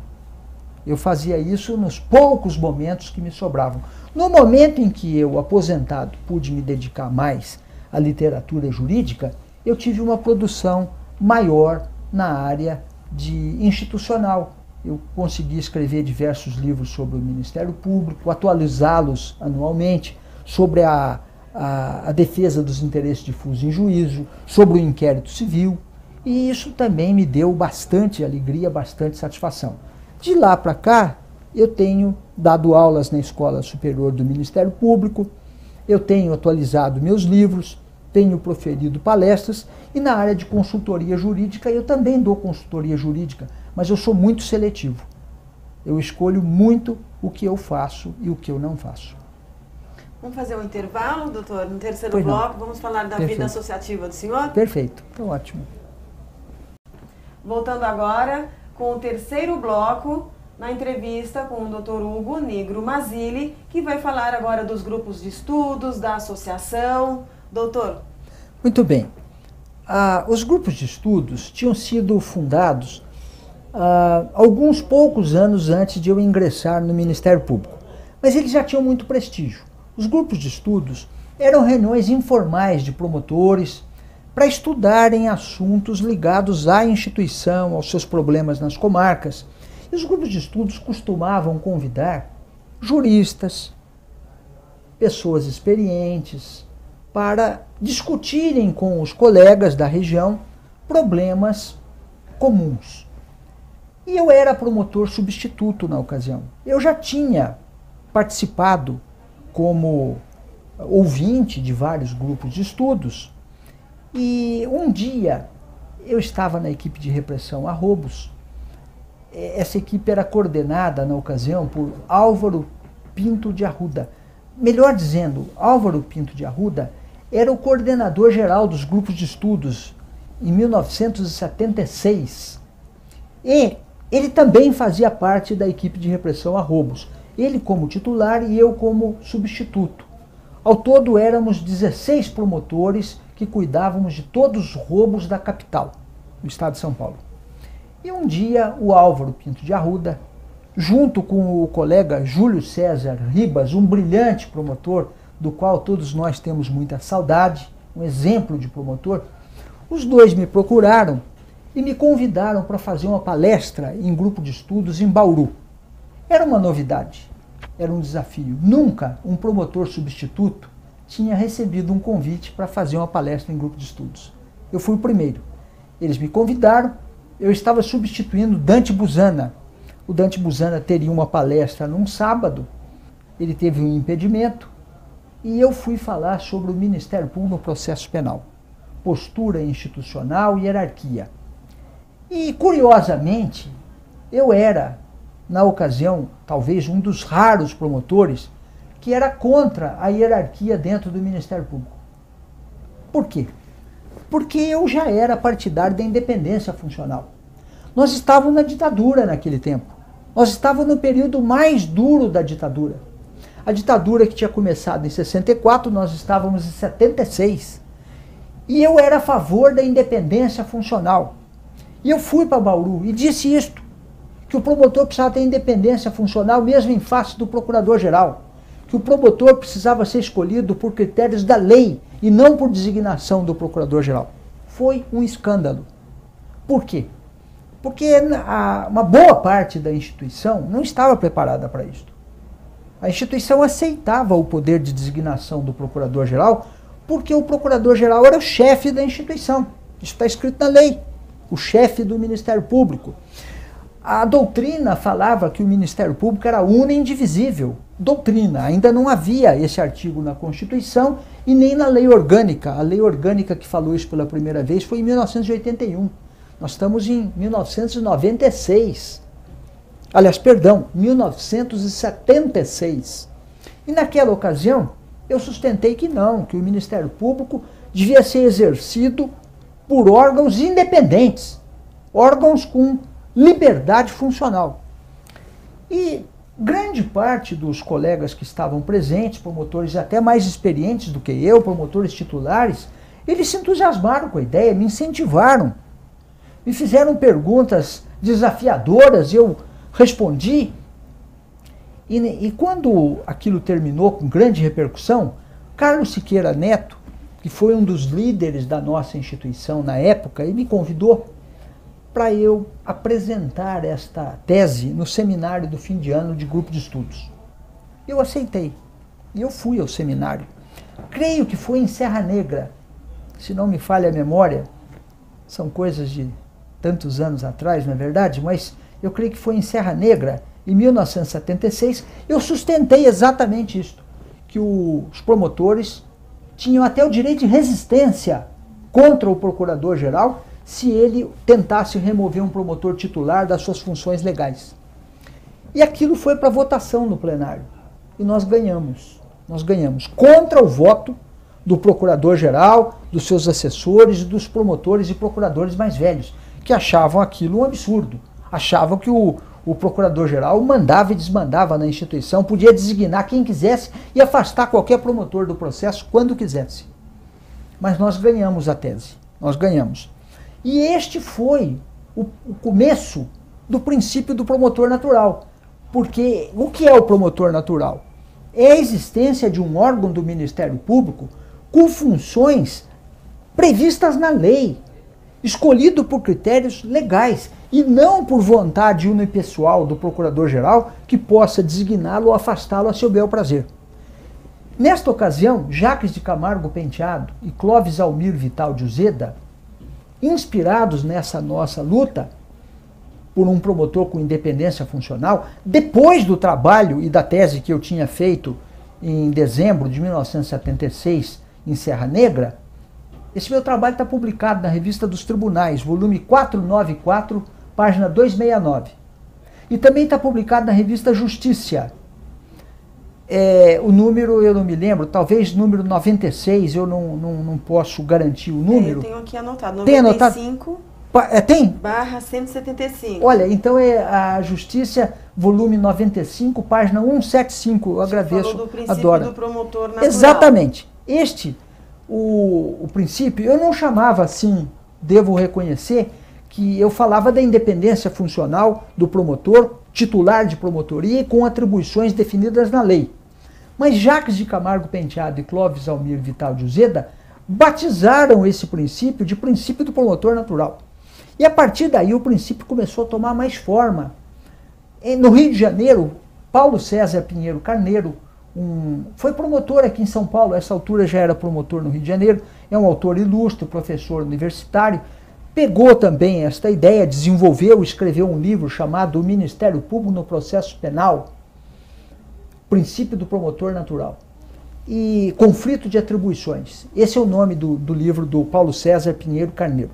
Eu fazia isso nos poucos momentos que me sobravam. No momento em que eu, aposentado, pude me dedicar mais à literatura jurídica, eu tive uma produção maior na área institucional. Eu consegui escrever diversos livros sobre o Ministério Público, atualizá-los anualmente, sobre a defesa dos interesses difusos em juízo, sobre o inquérito civil, e isso também me deu bastante alegria, bastante satisfação. De lá para cá, eu tenho dado aulas na Escola Superior do Ministério Público, eu tenho atualizado meus livros, tenho proferido palestras, e na área de consultoria jurídica eu também dou consultoria jurídica, mas eu sou muito seletivo. Eu escolho muito o que eu faço e o que eu não faço. Vamos fazer um intervalo, doutor? No terceiro bloco, vamos falar da vida associativa do senhor? Perfeito, está ótimo. Voltando agora com o terceiro bloco, na entrevista com o doutor Hugo Nigro Mazzilli, que vai falar agora dos grupos de estudos, da associação. Doutor. Muito bem. Os grupos de estudos tinham sido fundados alguns poucos anos antes de eu ingressar no Ministério Público, mas eles já tinham muito prestígio. Os grupos de estudos eram reuniões informais de promotores para estudarem assuntos ligados à instituição, aos seus problemas nas comarcas. E os grupos de estudos costumavam convidar juristas, pessoas experientes, para discutirem com os colegas da região problemas comuns. E eu era promotor substituto na ocasião. Eu já tinha participado como ouvinte de vários grupos de estudos, e um dia eu estava na equipe de repressão a roubos. Essa equipe era coordenada na ocasião por Álvaro Pinto de Arruda. Melhor dizendo, Álvaro Pinto de Arruda era o coordenador geral dos grupos de estudos em 1976. E ele também fazia parte da equipe de repressão a roubos. Ele como titular e eu como substituto. Ao todo éramos 16 promotores que cuidávamos de todos os roubos da capital, do estado de São Paulo. E um dia o Álvaro Pinto de Arruda, junto com o colega Júlio César Ribas, um brilhante promotor, do qual todos nós temos muita saudade, um exemplo de promotor, os dois me procuraram e me convidaram para fazer uma palestra em grupo de estudos em Bauru. Era uma novidade, era um desafio. Nunca um promotor substituto tinha recebido um convite para fazer uma palestra em grupo de estudos. Eu fui o primeiro. Eles me convidaram, eu estava substituindo Dante Busana. O Dante Busana teria uma palestra num sábado, ele teve um impedimento, e eu fui falar sobre o Ministério Público no processo penal, postura institucional e hierarquia. E, curiosamente, eu era, na ocasião, talvez um dos raros promotores que era contra a hierarquia dentro do Ministério Público. Por quê? Porque eu já era partidário da independência funcional. Nós estávamos na ditadura naquele tempo. Nós estávamos no período mais duro da ditadura. A ditadura que tinha começado em 64, nós estávamos em 76. E eu era a favor da independência funcional. E eu fui para Bauru e disse isto, que o promotor precisava ter independência funcional mesmo em face do procurador-geral. Que o promotor precisava ser escolhido por critérios da lei e não por designação do procurador-geral. Foi um escândalo. Por quê? Porque uma boa parte da instituição não estava preparada para isso. A instituição aceitava o poder de designação do procurador-geral porque o procurador-geral era o chefe da instituição. Isso está escrito na lei. O chefe do Ministério Público. A doutrina falava que o Ministério Público era uno e indivisível. Doutrina, ainda não havia esse artigo na Constituição e nem na lei orgânica. A lei orgânica que falou isso pela primeira vez foi em 1981. Nós estamos em 1996. Aliás, perdão, 1976. E naquela ocasião, eu sustentei que não, que o Ministério Público devia ser exercido por órgãos independentes, órgãos com liberdade funcional. E grande parte dos colegas que estavam presentes, promotores até mais experientes do que eu, promotores titulares, eles se entusiasmaram com a ideia, me incentivaram, me fizeram perguntas desafiadoras, eu respondi. E quando aquilo terminou com grande repercussão, Carlos Siqueira Neto, que foi um dos líderes da nossa instituição na época, ele me convidou para eu apresentar esta tese no seminário do fim de ano de grupo de estudos. Eu aceitei. E eu fui ao seminário. Creio que foi em Serra Negra. Se não me falha a memória, são coisas de tantos anos atrás, não é verdade? Mas eu creio que foi em Serra Negra, em 1976, eu sustentei exatamente isto, que os promotores tinham até o direito de resistência contra o procurador-geral se ele tentasse remover um promotor titular das suas funções legais. E aquilo foi para votação no plenário. E nós ganhamos. Nós ganhamos contra o voto do procurador-geral, dos seus assessores e dos promotores e procuradores mais velhos, que achavam aquilo um absurdo. Achavam que o procurador-geral mandava e desmandava na instituição, podia designar quem quisesse e afastar qualquer promotor do processo quando quisesse. Mas nós ganhamos a tese. Nós ganhamos. E este foi o começo do princípio do promotor natural. Porque o que é o promotor natural? É a existência de um órgão do Ministério Público com funções previstas na lei, escolhido por critérios legais e não por vontade unipessoal do procurador-geral que possa designá-lo ou afastá-lo a seu bel prazer. Nesta ocasião, Jacques de Camargo Penteado e Clóvis Almir Vital de Uzeda, inspirados nessa nossa luta por um promotor com independência funcional, depois do trabalho e da tese que eu tinha feito em dezembro de 1976 em Serra Negra, esse meu trabalho está publicado na Revista dos Tribunais, volume 494, página 269. E também está publicado na Revista Justiça. O número eu não me lembro, talvez número 96, eu não posso garantir o número. Eu tenho aqui anotado, tem 95 tem? barra 175. Olha, então é a Justiça, volume 95, página 175, eu agradeço, falou do princípio adoro. do promotor natural. Exatamente. O princípio, eu não chamava assim, devo reconhecer, que eu falava da independência funcional do promotor, titular de promotoria e com atribuições definidas na lei. Mas Jacques de Camargo Penteado e Clóvis Almir Vital de Uzeda batizaram esse princípio de princípio do promotor natural. E a partir daí o princípio começou a tomar mais forma. No Rio de Janeiro, Paulo César Pinheiro Carneiro, foi promotor aqui em São Paulo, a essa altura já era promotor no Rio de Janeiro, é um autor ilustre, professor universitário, pegou também esta ideia, desenvolveu, escreveu um livro chamado O Ministério Público no Processo Penal, Princípio do Promotor Natural e Conflito de Atribuições. Esse é o nome do livro do Paulo César Pinheiro Carneiro.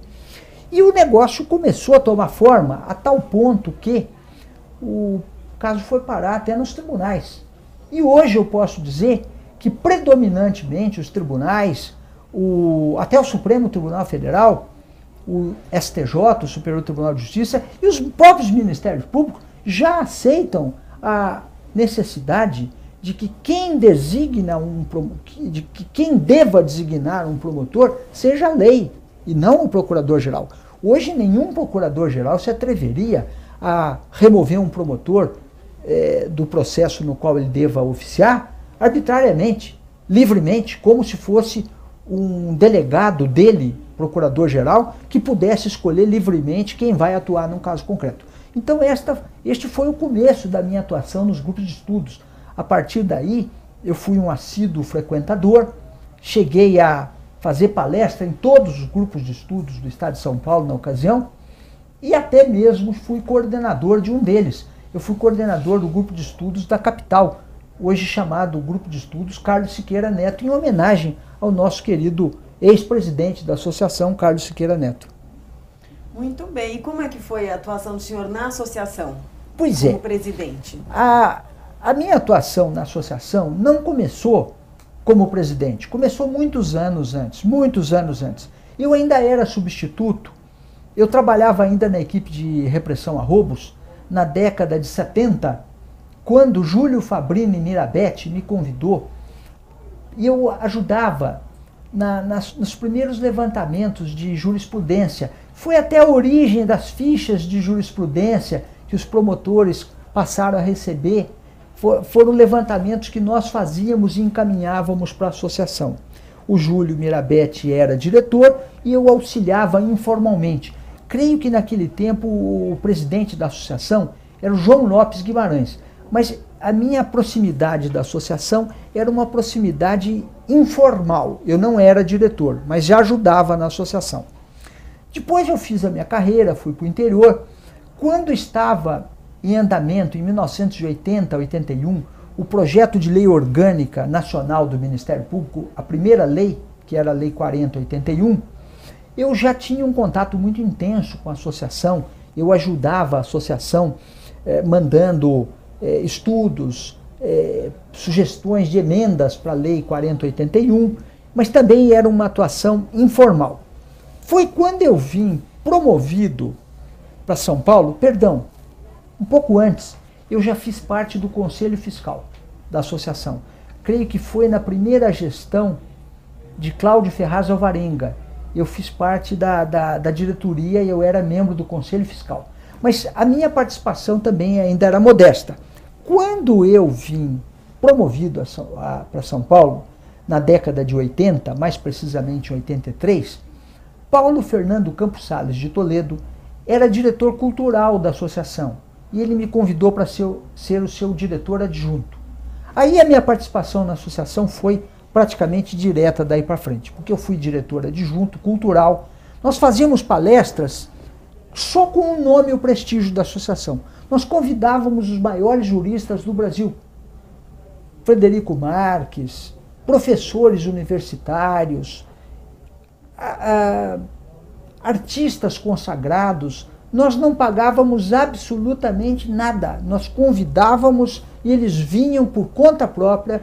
E o negócio começou a tomar forma a tal ponto que o caso foi parar até nos tribunais. E hoje eu posso dizer que predominantemente os tribunais, até o Supremo Tribunal Federal, o STJ, o Superior Tribunal de Justiça, e os próprios Ministérios Públicos já aceitam a necessidade de que quem quem deva designar um promotor seja a lei e não o procurador-geral. Hoje nenhum procurador-geral se atreveria a remover um promotor do processo no qual ele deva oficiar arbitrariamente, livremente, como se fosse um delegado dele, procurador-geral, que pudesse escolher livremente quem vai atuar num caso concreto. Então este foi o começo da minha atuação nos grupos de estudos. A partir daí, eu fui um assíduo frequentador, cheguei a fazer palestra em todos os grupos de estudos do Estado de São Paulo na ocasião, e até mesmo fui coordenador de um deles. Eu fui coordenador do grupo de estudos da capital, hoje chamado Grupo de Estudos Carlos Siqueira Neto, em homenagem ao nosso querido ex-presidente da associação, Carlos Siqueira Neto. Muito bem. E como é que foi a atuação do senhor na associação? Pois como presidente? A minha atuação na associação não começou como presidente, começou muitos anos antes. Eu ainda era substituto, eu trabalhava ainda na equipe de repressão a roubos, na década de 70, quando Júlio Fabrini Mirabete me convidou, e eu ajudava nos primeiros levantamentos de jurisprudência. Foi até a origem das fichas de jurisprudência que os promotores passaram a receber. Foram levantamentos que nós fazíamos e encaminhávamos para a associação. O Júlio Mirabete era diretor e eu auxiliava informalmente. Creio que naquele tempo o presidente da associação era o João Lopes Guimarães, mas a minha proximidade da associação era uma proximidade informal. Eu não era diretor, mas já ajudava na associação. Depois eu fiz a minha carreira, fui para o interior. Quando estava em andamento, em 1980, 81, o projeto de lei orgânica nacional do Ministério Público, a primeira lei, que era a Lei 4081, eu já tinha um contato muito intenso com a associação. Eu ajudava a associação mandando estudos, sugestões de emendas para a Lei 4081, mas também era uma atuação informal. Foi quando eu vim promovido para São Paulo, um pouco antes, eu já fiz parte do Conselho Fiscal da associação. Creio que foi na primeira gestão de Cláudio Ferraz Alvarenga. Eu fiz parte da diretoria e eu era membro do Conselho Fiscal. Mas a minha participação também ainda era modesta. Quando eu vim promovido para São Paulo, na década de 80, mais precisamente em 83, Paulo Fernando Campos Sales de Toledo era diretor cultural da associação e ele me convidou para ser o seu diretor adjunto. Aí a minha participação na associação foi praticamente direta daí para frente, porque eu fui diretor adjunto cultural. Nós fazíamos palestras só com o nome e o prestígio da associação. Nós convidávamos os maiores juristas do Brasil, Frederico Marques, professores universitários, artistas consagrados. Nós não pagávamos absolutamente nada. Nós convidávamos e eles vinham por conta própria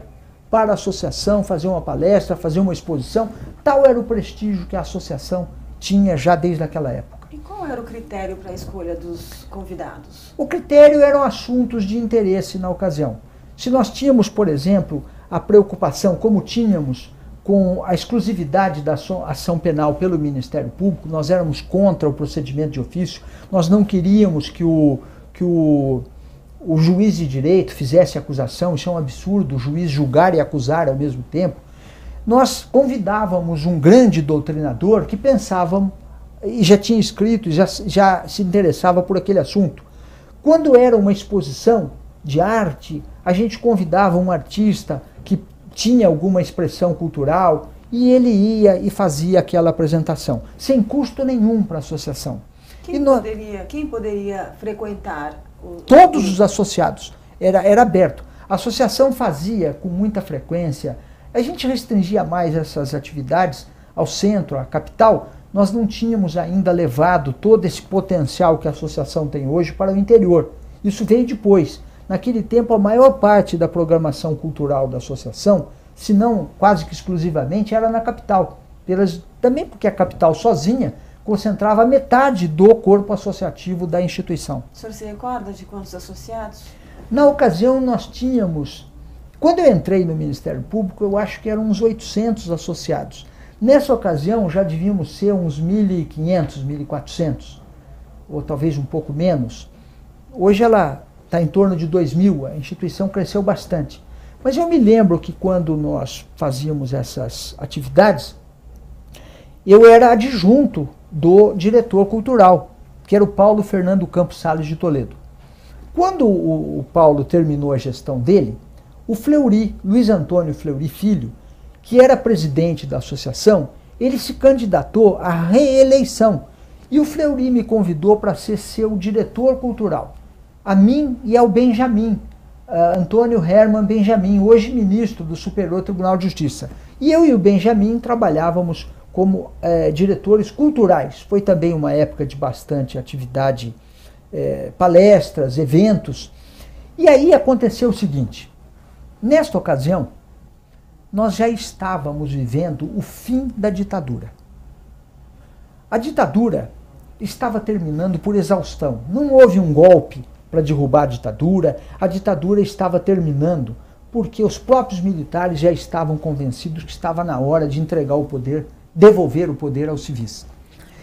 para a associação fazer uma palestra, fazer uma exposição. Tal era o prestígio que a associação tinha já desde aquela época. E qual era o critério para a escolha dos convidados? O critério eram assuntos de interesse na ocasião. Se nós tínhamos, por exemplo, a preocupação, como tínhamos, com a exclusividade da ação penal pelo Ministério Público, nós éramos contra o procedimento de ofício, nós não queríamos que o juiz de direito fizesse acusação, isso é um absurdo, o juiz julgar e acusar ao mesmo tempo. Nós convidávamos um grande doutrinador que pensava e já tinha escrito, já se interessava por aquele assunto. Quando era uma exposição, de arte, a gente convidava um artista que tinha alguma expressão cultural e ele ia e fazia aquela apresentação, sem custo nenhum para a associação. Quem poderia frequentar? Todos os associados, era aberto. A associação fazia com muita frequência, a gente restringia mais essas atividades ao centro, à capital. Nós não tínhamos ainda levado todo esse potencial que a associação tem hoje para o interior. Isso veio depois. Naquele tempo, a maior parte da programação cultural da associação, se não quase que exclusivamente, era na capital. Também porque a capital sozinha concentrava metade do corpo associativo da instituição. O senhor se recorda de quantos associados? Na ocasião, nós tínhamos... Quando eu entrei no Ministério Público, eu acho que eram uns 800 associados. Nessa ocasião, já devíamos ser uns 1.500, 1.400, ou talvez um pouco menos. Hoje ela está em torno de 2.000, a instituição cresceu bastante. Mas eu me lembro que quando nós fazíamos essas atividades, eu era adjunto do diretor cultural, que era o Paulo Fernando Campos Salles de Toledo. Quando o Paulo terminou a gestão dele, o Fleury, Luiz Antônio Fleury Filho, que era presidente da associação, ele se candidatou à reeleição. E o Fleury me convidou para ser seu diretor cultural. A mim e ao Benjamin, Antônio Herman Benjamin, hoje ministro do Superior Tribunal de Justiça. E eu e o Benjamin trabalhávamos como diretores culturais. Foi também uma época de bastante atividade, palestras, eventos. E aí aconteceu o seguinte, nesta ocasião, nós já estávamos vivendo o fim da ditadura. A ditadura estava terminando por exaustão. Não houve um golpe para derrubar a ditadura estava terminando porque os próprios militares já estavam convencidos que estava na hora de entregar o poder, devolver o poder aos civis.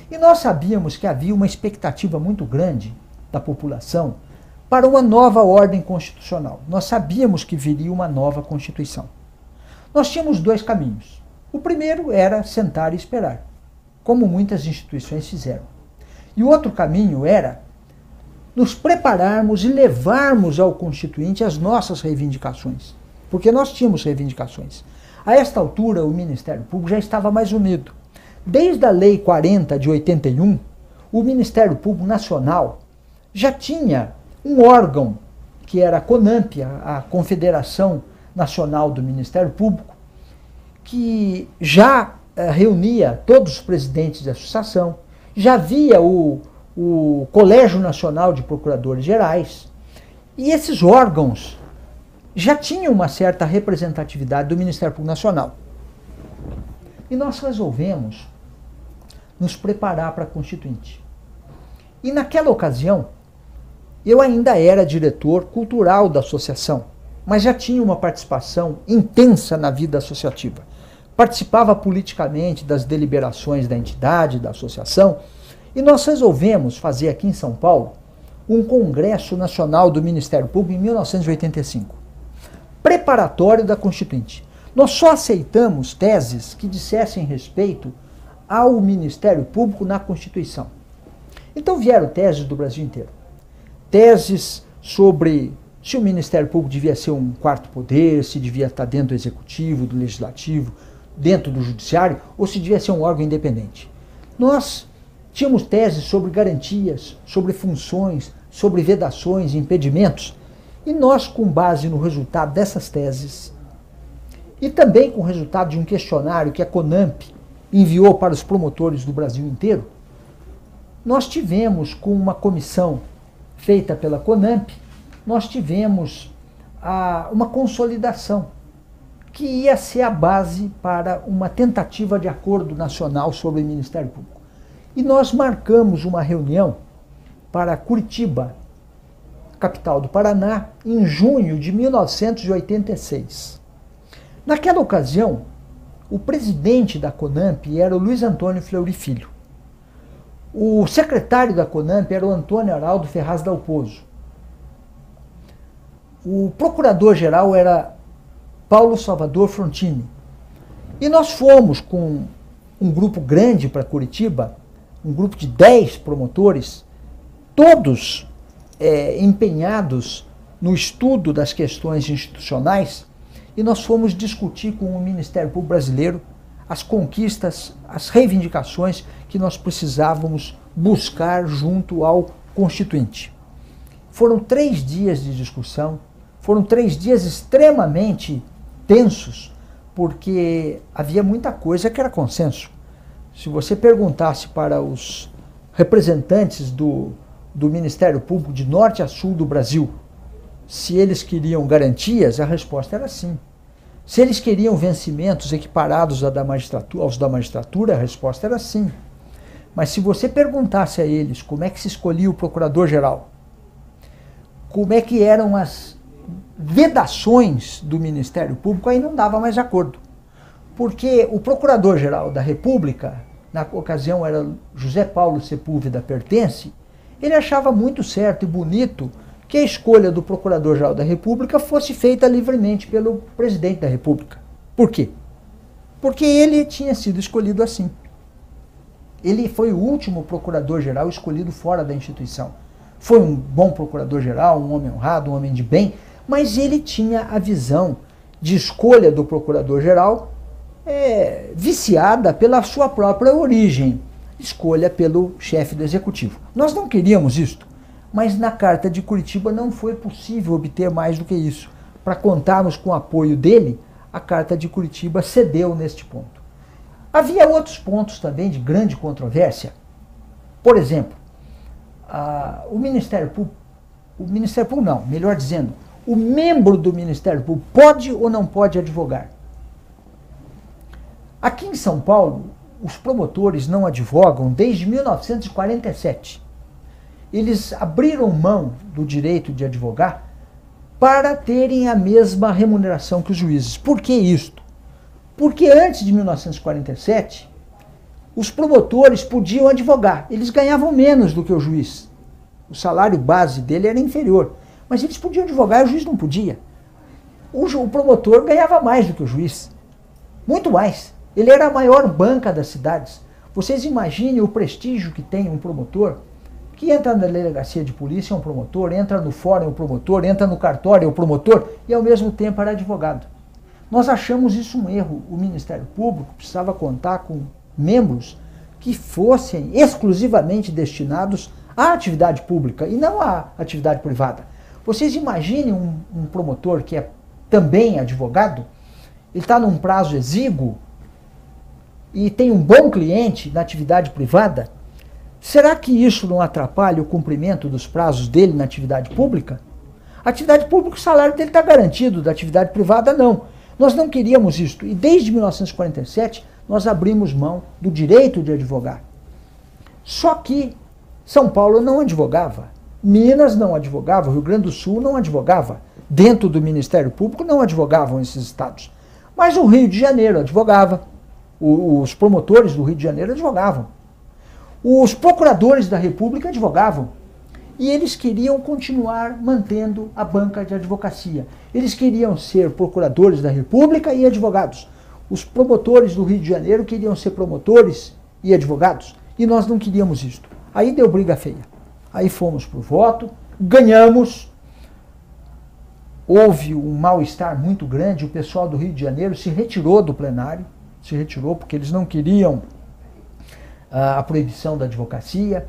E nós sabíamos que havia uma expectativa muito grande da população para uma nova ordem constitucional. Nós sabíamos que viria uma nova Constituição. Nós tínhamos dois caminhos. O primeiro era sentar e esperar, como muitas instituições fizeram. E o outro caminho era nos prepararmos e levarmos ao Constituinte as nossas reivindicações, porque nós tínhamos reivindicações. A esta altura, o Ministério Público já estava mais unido. Desde a Lei 40 de 81, o Ministério Público Nacional já tinha um órgão, que era a CONAMP, a Confederação Nacional do Ministério Público, que já reunia todos os presidentes de associação, já havia o Colégio Nacional de Procuradores Gerais, e esses órgãos já tinham uma certa representatividade do Ministério Público Nacional. E nós resolvemos nos preparar para a Constituinte. E naquela ocasião, eu ainda era diretor cultural da associação, mas já tinha uma participação intensa na vida associativa. Participava politicamente das deliberações da entidade, da associação, e nós resolvemos fazer aqui em São Paulo um Congresso Nacional do Ministério Público em 1985, preparatório da Constituinte. Nós só aceitamos teses que dissessem respeito ao Ministério Público na Constituição. Então vieram teses do Brasil inteiro. Teses sobre se o Ministério Público devia ser um quarto poder, se devia estar dentro do Executivo, do Legislativo, dentro do Judiciário, ou se devia ser um órgão independente. Nós tínhamos teses sobre garantias, sobre funções, sobre vedações, impedimentos, e nós, com base no resultado dessas teses, e também com o resultado de um questionário que a CONAMP enviou para os promotores do Brasil inteiro, nós tivemos, com uma comissão feita pela CONAMP, nós tivemos uma consolidação que ia ser a base para uma tentativa de acordo nacional sobre o Ministério Público. E nós marcamos uma reunião para Curitiba, capital do Paraná, em junho de 1986. Naquela ocasião, o presidente da CONAMP era o Luiz Antônio Fleury Filho. O secretário da CONAMP era o Antônio Araldo Ferraz Dalpozo. O procurador-geral era Paulo Salvador Frontini. E nós fomos com um grupo grande para Curitiba, um grupo de 10 promotores, todos empenhados no estudo das questões institucionais e nós fomos discutir com o Ministério Público Brasileiro as conquistas, as reivindicações que nós precisávamos buscar junto ao Constituinte. Foram 3 dias de discussão, foram 3 dias extremamente tensos, porque havia muita coisa que era consenso. Se você perguntasse para os representantes do Ministério Público de norte a sul do Brasil se eles queriam garantias, a resposta era sim. Se eles queriam vencimentos equiparados aos da magistratura, a resposta era sim. Mas se você perguntasse a eles como é que se escolhia o procurador-geral, como é que eram as vedações do Ministério Público, aí não dava mais acordo. Porque o Procurador-Geral da República, na ocasião era José Paulo Sepúlveda Pertence, ele achava muito certo e bonito que a escolha do Procurador-Geral da República fosse feita livremente pelo Presidente da República. Por quê? Porque ele tinha sido escolhido assim. Ele foi o último Procurador-Geral escolhido fora da instituição. Foi um bom Procurador-Geral, um homem honrado, um homem de bem, mas ele tinha a visão de escolha do Procurador-Geral viciada pela sua própria origem, escolha pelo chefe do Executivo. Nós não queríamos isto, mas na Carta de Curitiba não foi possível obter mais do que isso. Para contarmos com o apoio dele, a Carta de Curitiba cedeu neste ponto. Havia outros pontos também de grande controvérsia. Por exemplo, o Ministério Público não, melhor dizendo, o membro do Ministério Público pode ou não pode advogar? Aqui em São Paulo, os promotores não advogam desde 1947. Eles abriram mão do direito de advogar para terem a mesma remuneração que os juízes. Por que isto? Porque antes de 1947, os promotores podiam advogar. Eles ganhavam menos do que o juiz. O salário base dele era inferior. Mas eles podiam advogar e o juiz não podia. O promotor ganhava mais do que o juiz. Muito mais. Ele era a maior banca das cidades. Vocês imaginem o prestígio que tem um promotor que entra na delegacia de polícia, é um promotor, entra no fórum, é um promotor, entra no cartório, é um promotor, e ao mesmo tempo era advogado. Nós achamos isso um erro. O Ministério Público precisava contar com membros que fossem exclusivamente destinados à atividade pública e não à atividade privada. Vocês imaginem um promotor que é também advogado, ele está num prazo exíguo e tem um bom cliente na atividade privada, será que isso não atrapalha o cumprimento dos prazos dele na atividade pública? A atividade pública, o salário dele está garantido, da atividade privada não. Nós não queríamos isso e desde 1947 nós abrimos mão do direito de advogar. Só que São Paulo não advogava, Minas não advogava, Rio Grande do Sul não advogava, dentro do Ministério Público não advogavam esses estados. Mas o Rio de Janeiro advogava, os promotores do Rio de Janeiro advogavam, os procuradores da República advogavam, e eles queriam continuar mantendo a banca de advocacia. Eles queriam ser procuradores da República e advogados. Os promotores do Rio de Janeiro queriam ser promotores e advogados, e nós não queríamos isto. Aí deu briga feia. Aí fomos para o voto, ganhamos, houve um mal-estar muito grande, o pessoal do Rio de Janeiro se retirou do plenário, se retirou porque eles não queriam a proibição da advocacia.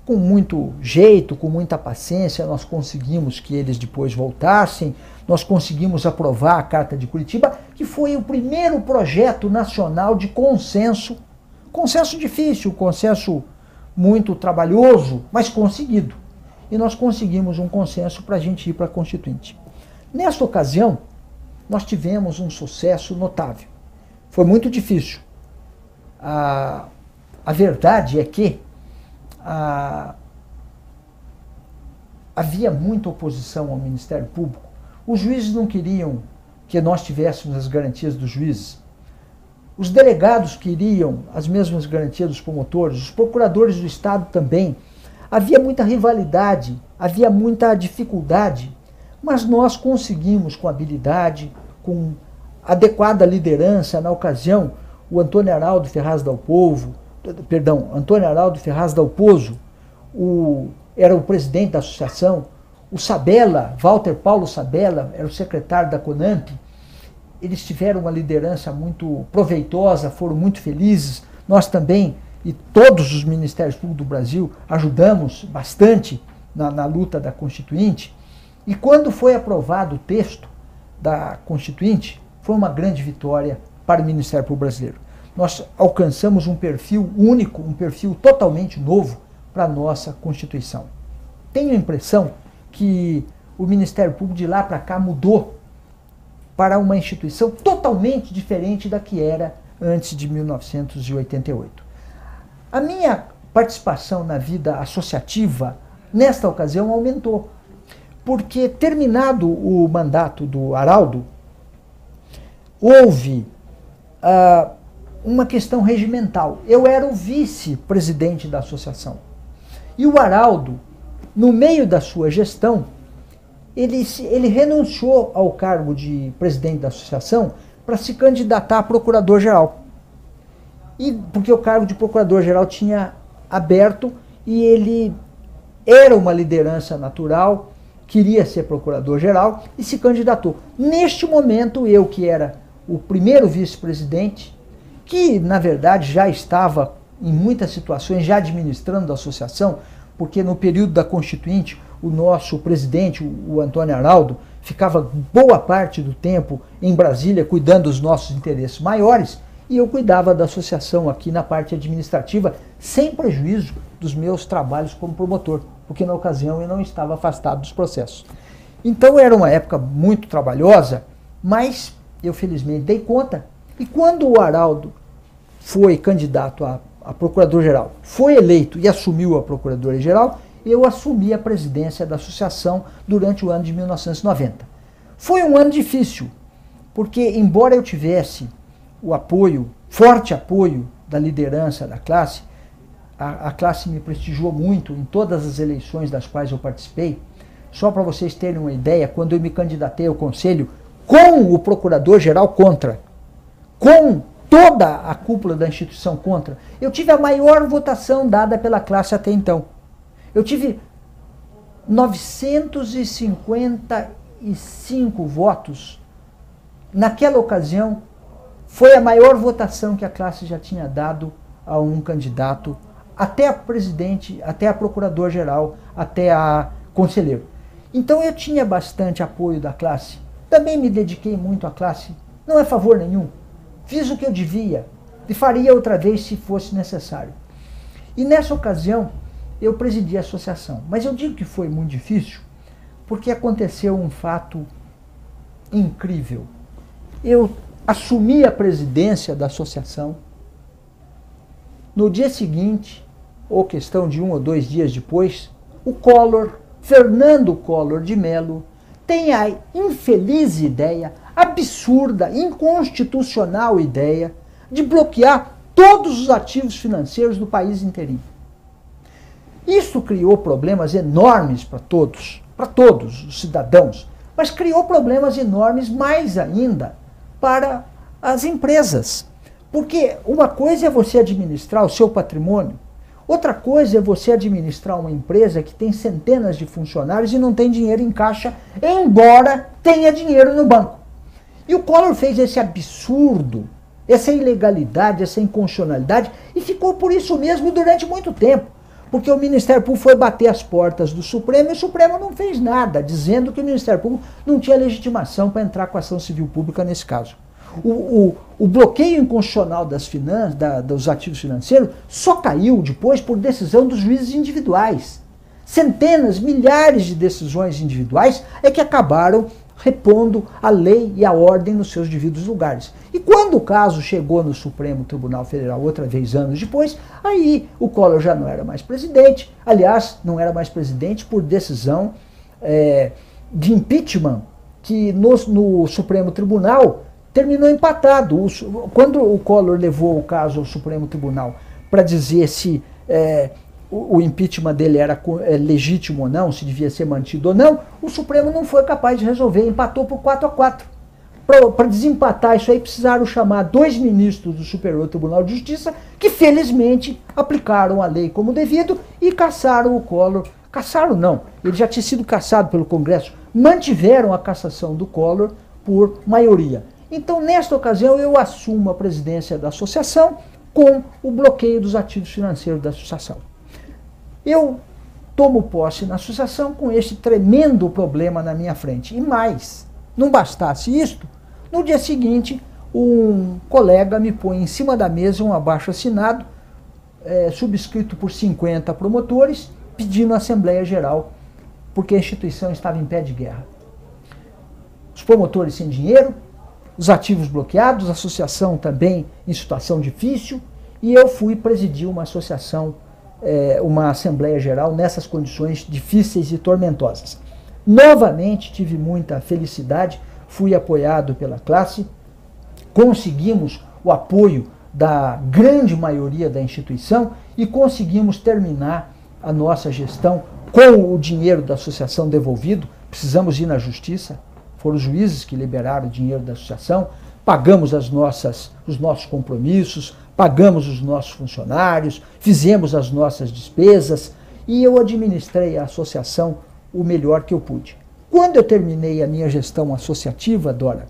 Com muito jeito, com muita paciência, nós conseguimos que eles depois voltassem, nós conseguimos aprovar a Carta de Curitiba, que foi o primeiro projeto nacional de consenso difícil, consenso muito trabalhoso, mas conseguido. E nós conseguimos um consenso para a gente ir para a Constituinte. Nesta ocasião, nós tivemos um sucesso notável. Foi muito difícil. A verdade é que havia muita oposição ao Ministério Público. Os juízes não queriam que nós tivéssemos as garantias dos juízes. Os delegados queriam as mesmas garantias dos promotores, os procuradores do Estado também. Havia muita rivalidade, havia muita dificuldade, mas nós conseguimos com habilidade, com adequada liderança. Na ocasião, o Antônio Araldo Ferraz Dalpozo era o presidente da associação, O Sabella, Walter Paulo Sabella, era o secretário da CONAMP. Eles tiveram uma liderança muito proveitosa, foram muito felizes. Nós também, e todos os ministérios públicos do Brasil, ajudamos bastante na luta da Constituinte. E quando foi aprovado o texto da Constituinte, foi uma grande vitória para o Ministério Público Brasileiro. Nós alcançamos um perfil único, um perfil totalmente novo para a nossa Constituição. Tenho a impressão que o Ministério Público de lá para cá mudou para uma instituição totalmente diferente da que era antes de 1988. A minha participação na vida associativa, nesta ocasião, aumentou, porque terminado o mandato do Araldo, houve uma questão regimental. Eu era o vice-presidente da associação. E o Araldo, no meio da sua gestão, ele renunciou ao cargo de presidente da associação para se candidatar a procurador-geral. Porque o cargo de procurador-geral tinha aberto e ele era uma liderança natural, queria ser procurador-geral e se candidatou. Neste momento, eu, que era o primeiro vice-presidente, que na verdade já estava em muitas situações já administrando a associação, porque no período da Constituinte o nosso presidente, o Antônio Araldo, ficava boa parte do tempo em Brasília cuidando dos nossos interesses maiores, e eu cuidava da associação aqui na parte administrativa, sem prejuízo dos meus trabalhos como promotor, porque na ocasião eu não estava afastado dos processos. Então era uma época muito trabalhosa, mas eu felizmente dei conta. E quando o Araldo foi candidato a procurador-geral, foi eleito e assumiu a procuradoria-geral, eu assumi a presidência da associação durante o ano de 1990. Foi um ano difícil, porque embora eu tivesse o apoio, forte apoio da liderança da classe, a classe me prestigiou muito em todas as eleições das quais eu participei. Só para vocês terem uma ideia, quando eu me candidatei ao conselho, com o procurador-geral contra, com toda a cúpula da instituição contra, eu tive a maior votação dada pela classe até então. Eu tive 955 votos. Naquela ocasião, foi a maior votação que a classe já tinha dado a um candidato, até a presidente, até a procurador-geral, até a conselheiro. Então eu tinha bastante apoio da classe. Também me dediquei muito à classe. Não é favor nenhum. Fiz o que eu devia e faria outra vez se fosse necessário. E nessa ocasião, eu presidi a associação. Mas eu digo que foi muito difícil, porque aconteceu um fato incrível. Eu assumi a presidência da associação. No dia seguinte, ou questão de 1 ou 2 dias depois, o Collor, Fernando Collor de Mello, tem a infeliz ideia, absurda, inconstitucional ideia, de bloquear todos os ativos financeiros do país inteirinho. Isso criou problemas enormes para todos os cidadãos, mas criou problemas enormes mais ainda para as empresas. Porque uma coisa é você administrar o seu patrimônio, outra coisa é você administrar uma empresa que tem centenas de funcionários e não tem dinheiro em caixa, embora tenha dinheiro no banco. E o Collor fez esse absurdo, essa ilegalidade, essa inconstitucionalidade, e ficou por isso mesmo durante muito tempo. Porque o Ministério Público foi bater as portas do Supremo e o Supremo não fez nada, dizendo que o Ministério Público não tinha legitimação para entrar com ação civil pública nesse caso. O bloqueio inconstitucional dos ativos financeiros só caiu depois por decisão dos juízes individuais. Centenas, milhares de decisões individuais é que acabaram repondo a lei e a ordem nos seus devidos lugares. E quando o caso chegou no Supremo Tribunal Federal, outra vez anos depois, aí o Collor já não era mais presidente, aliás, não era mais presidente por decisão de impeachment, que no Supremo Tribunal terminou empatado. Quando o Collor levou o caso ao Supremo Tribunal para dizer se o impeachment dele era legítimo ou não, se devia ser mantido ou não, o Supremo não foi capaz de resolver, empatou por 4-4. Para desempatar isso aí, precisaram chamar 2 ministros do Superior Tribunal de Justiça, que felizmente aplicaram a lei como devido e cassaram o Collor Cassaram não, ele já tinha sido cassado pelo Congresso, mantiveram a cassação do Collor por maioria. Então, nesta ocasião, eu assumo a presidência da associação com o bloqueio dos ativos financeiros da associação. Eu tomo posse na associação com este tremendo problema na minha frente. E mais, não bastasse isto, no dia seguinte, um colega me põe em cima da mesa um abaixo-assinado, subscrito por 50 promotores, pedindo a Assembleia Geral, porque a instituição estava em pé de guerra. Os promotores sem dinheiro, os ativos bloqueados, a associação também em situação difícil, e eu fui presidir uma associação, uma Assembleia Geral nessas condições difíceis e tormentosas. Novamente tive muita felicidade, fui apoiado pela classe, conseguimos o apoio da grande maioria da instituição e conseguimos terminar a nossa gestão com o dinheiro da associação devolvido. Precisamos ir na justiça, foram os juízes que liberaram o dinheiro da associação, pagamos os nossos compromissos, pagamos os nossos funcionários, fizemos as nossas despesas e eu administrei a associação o melhor que eu pude. Quando eu terminei a minha gestão associativa, Dora,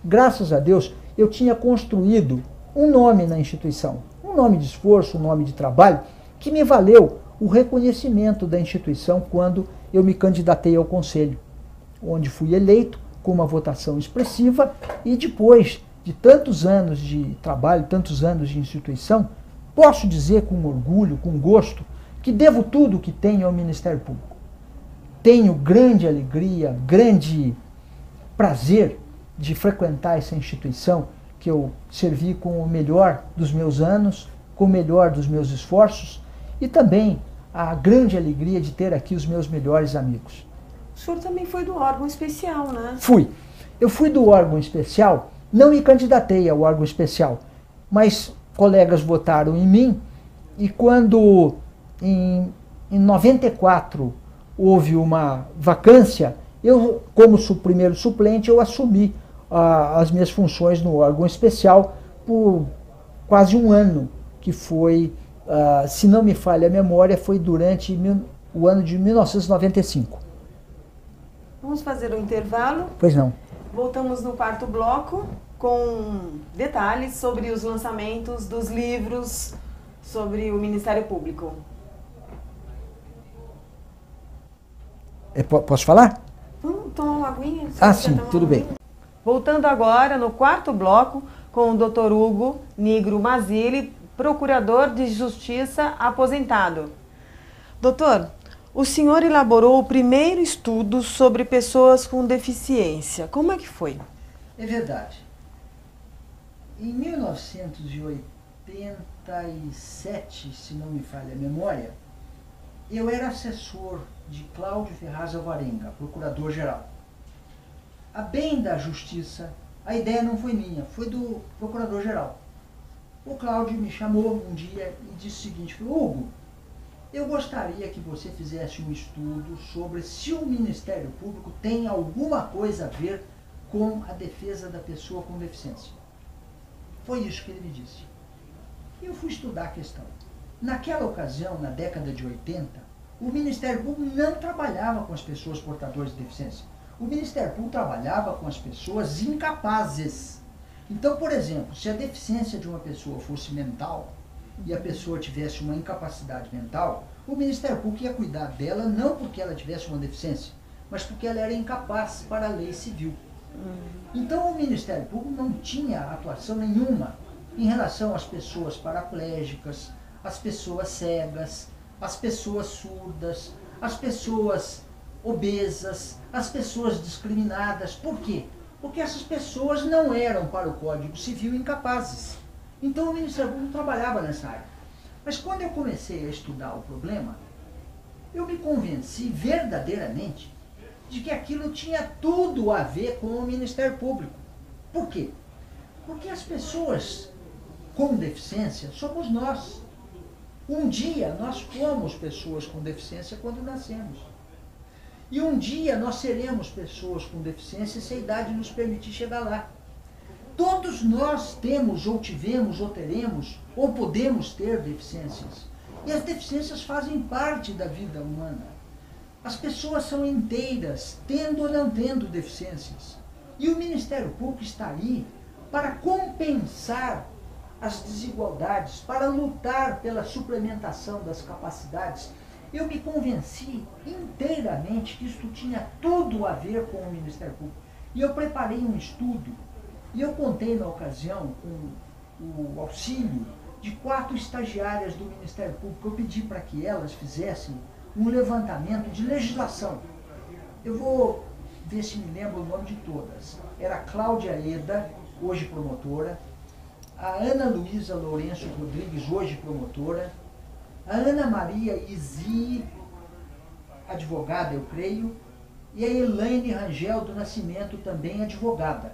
graças a Deus, eu tinha construído um nome na instituição, um nome de esforço, um nome de trabalho, que me valeu o reconhecimento da instituição quando eu me candidatei ao conselho, onde fui eleito com uma votação expressiva e depois de tantos anos de trabalho, tantos anos de instituição, posso dizer com orgulho, com gosto, que devo tudo o que tenho ao Ministério Público. Tenho grande alegria, grande prazer de frequentar essa instituição que eu servi com o melhor dos meus anos, com o melhor dos meus esforços e também a grande alegria de ter aqui os meus melhores amigos. O senhor também foi do órgão especial, né? Fui. Eu fui do órgão especial, não me candidatei ao órgão especial, mas colegas votaram em mim e quando em 94 houve uma vacância, eu, como primeiro suplente, eu assumi as minhas funções no órgão especial por quase um ano, que foi, se não me falha a memória, foi durante o ano de 1995. Vamos fazer um intervalo? Pois não. Voltamos no quarto bloco com detalhes sobre os lançamentos dos livros sobre o Ministério Público. Posso falar? Vamos tomar uma aguinha? Sim, tudo bem. Voltando agora no quarto bloco com o Dr. Hugo Nigro Mazzilli, procurador de Justiça aposentado. Doutor, o senhor elaborou o primeiro estudo sobre pessoas com deficiência. Como é que foi? É verdade. Em 1987, se não me falha a memória, eu era assessor de Cláudio Ferraz Alvarenga, procurador-geral. A bem da justiça, a ideia não foi minha, foi do procurador-geral. O Cláudio me chamou um dia e disse o seguinte: Hugo, eu gostaria que você fizesse um estudo sobre se o Ministério Público tem alguma coisa a ver com a defesa da pessoa com deficiência. Foi isso que ele me disse. E eu fui estudar a questão. Naquela ocasião, na década de 80, o Ministério Público não trabalhava com as pessoas portadoras de deficiência. O Ministério Público trabalhava com as pessoas incapazes. Então, por exemplo, se a deficiência de uma pessoa fosse mental e a pessoa tivesse uma incapacidade mental, o Ministério Público ia cuidar dela não porque ela tivesse uma deficiência, mas porque ela era incapaz para a lei civil. Então, o Ministério Público não tinha atuação nenhuma em relação às pessoas paraplégicas, às pessoas cegas, às pessoas surdas, às pessoas obesas, às pessoas discriminadas. Por quê? Porque essas pessoas não eram, para o Código Civil, incapazes. Então o Ministério Público trabalhava nessa área. Mas quando eu comecei a estudar o problema, eu me convenci verdadeiramente de que aquilo tinha tudo a ver com o Ministério Público. Por quê? Porque as pessoas com deficiência somos nós. Um dia nós fomos pessoas com deficiência quando nascemos. E um dia nós seremos pessoas com deficiência se a idade nos permitir chegar lá. Todos nós temos, ou tivemos, ou teremos, ou podemos ter deficiências. E as deficiências fazem parte da vida humana. As pessoas são inteiras, tendo ou não tendo deficiências. E o Ministério Público está aí para compensar as desigualdades, para lutar pela suplementação das capacidades. Eu me convenci inteiramente que isso tinha tudo a ver com o Ministério Público. E eu preparei um estudo, e eu contei na ocasião com o auxílio de 4 estagiárias do Ministério Público. Eu pedi para que elas fizessem um levantamento de legislação. Eu vou ver se me lembro o nome de todas. Era a Cláudia Eda, hoje promotora, a Ana Luísa Lourenço Rodrigues, hoje promotora, a Ana Maria Izi, advogada, eu creio, e a Elaine Rangel do Nascimento, também advogada.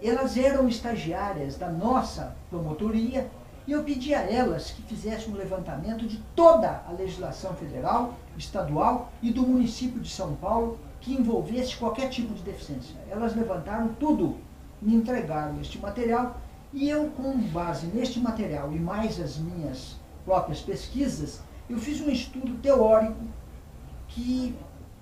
Elas eram estagiárias da nossa promotoria e eu pedi a elas que fizessem um levantamento de toda a legislação federal, estadual e do município de São Paulo que envolvesse qualquer tipo de deficiência. Elas levantaram tudo, me entregaram este material e eu, com base neste material e mais as minhas próprias pesquisas, eu fiz um estudo teórico que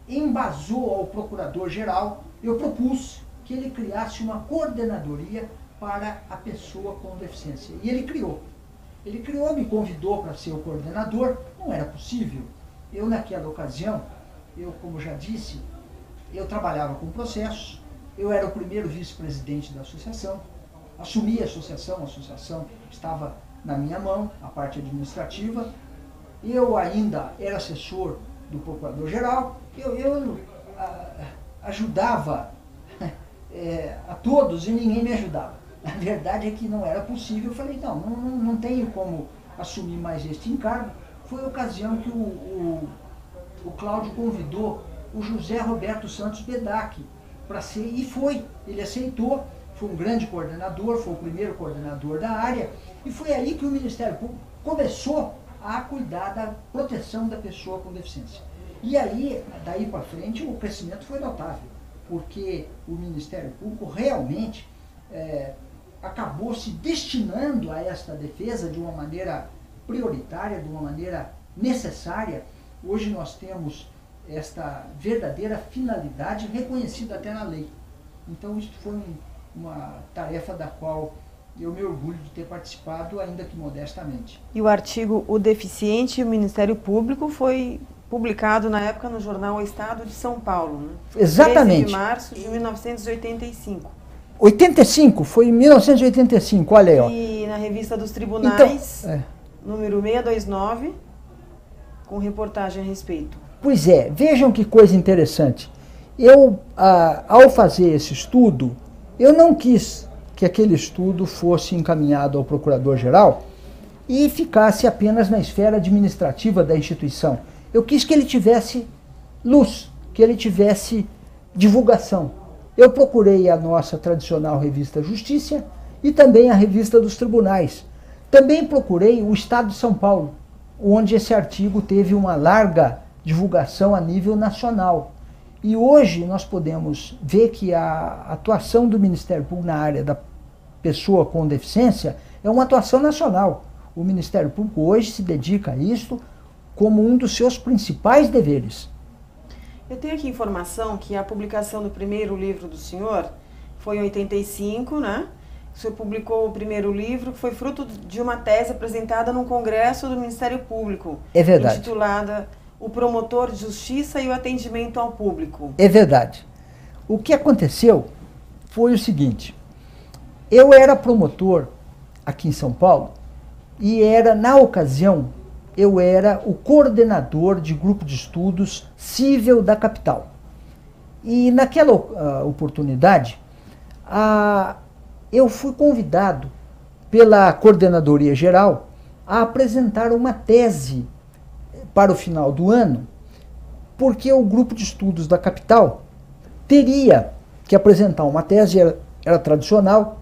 embasou ao procurador-geral. Eu propus que ele criasse uma coordenadoria para a pessoa com deficiência. E ele criou. Ele criou, me convidou para ser o coordenador. Não era possível. Eu, naquela ocasião, como já disse, eu trabalhava com processos, eu era o primeiro vice-presidente da associação, assumi a associação estava na minha mão, a parte administrativa, eu ainda era assessor do procurador-geral, eu ajudava a todos e ninguém me ajudava. A verdade é que não era possível. Eu falei, não tenho como assumir mais este encargo. Foi a ocasião que o Cláudio convidou o José Roberto Santos Bedac para ser, e foi, ele aceitou, foi um grande coordenador, foi o primeiro coordenador da área, e foi aí que o Ministério Público começou a cuidar da proteção da pessoa com deficiência. E aí, daí para frente, o crescimento foi notável, porque o Ministério Público realmente acabou se destinando a esta defesa de uma maneira prioritária, de uma maneira necessária. Hoje nós temos esta verdadeira finalidade reconhecida até na lei. Então isso foi uma tarefa da qual eu me orgulho de ter participado, ainda que modestamente. E o artigo O Deficiente e o Ministério Público foi publicado na época no jornal O Estado de São Paulo, né? Exatamente. 13 de março de 1985. 85, foi em 1985, olha aí, ó. E na Revista dos Tribunais, então, número 629, com reportagem a respeito. Pois é, vejam que coisa interessante. Eu, ao fazer esse estudo, eu não quis que aquele estudo fosse encaminhado ao Procurador-Geral e ficasse apenas na esfera administrativa da instituição. Eu quis que ele tivesse luz, que ele tivesse divulgação. Eu procurei a nossa tradicional revista Justiça e também a revista dos Tribunais. Também procurei o Estado de São Paulo, onde esse artigo teve uma larga divulgação a nível nacional. E hoje nós podemos ver que a atuação do Ministério Público na área da pessoa com deficiência é uma atuação nacional. O Ministério Público hoje se dedica a isso como um dos seus principais deveres. Eu tenho aqui informação que a publicação do primeiro livro do senhor foi em 85, né? O senhor publicou o primeiro livro, que foi fruto de uma tese apresentada num congresso do Ministério Público. É verdade. Intitulada O Promotor de Justiça e o Atendimento ao Público. É verdade. O que aconteceu foi o seguinte: eu era promotor aqui em São Paulo e na ocasião, eu era o coordenador de grupo de estudos cível da capital. E naquela oportunidade, eu fui convidado pela Coordenadoria Geral a apresentar uma tese para o final do ano, porque o grupo de estudos da capital teria que apresentar uma tese, era tradicional.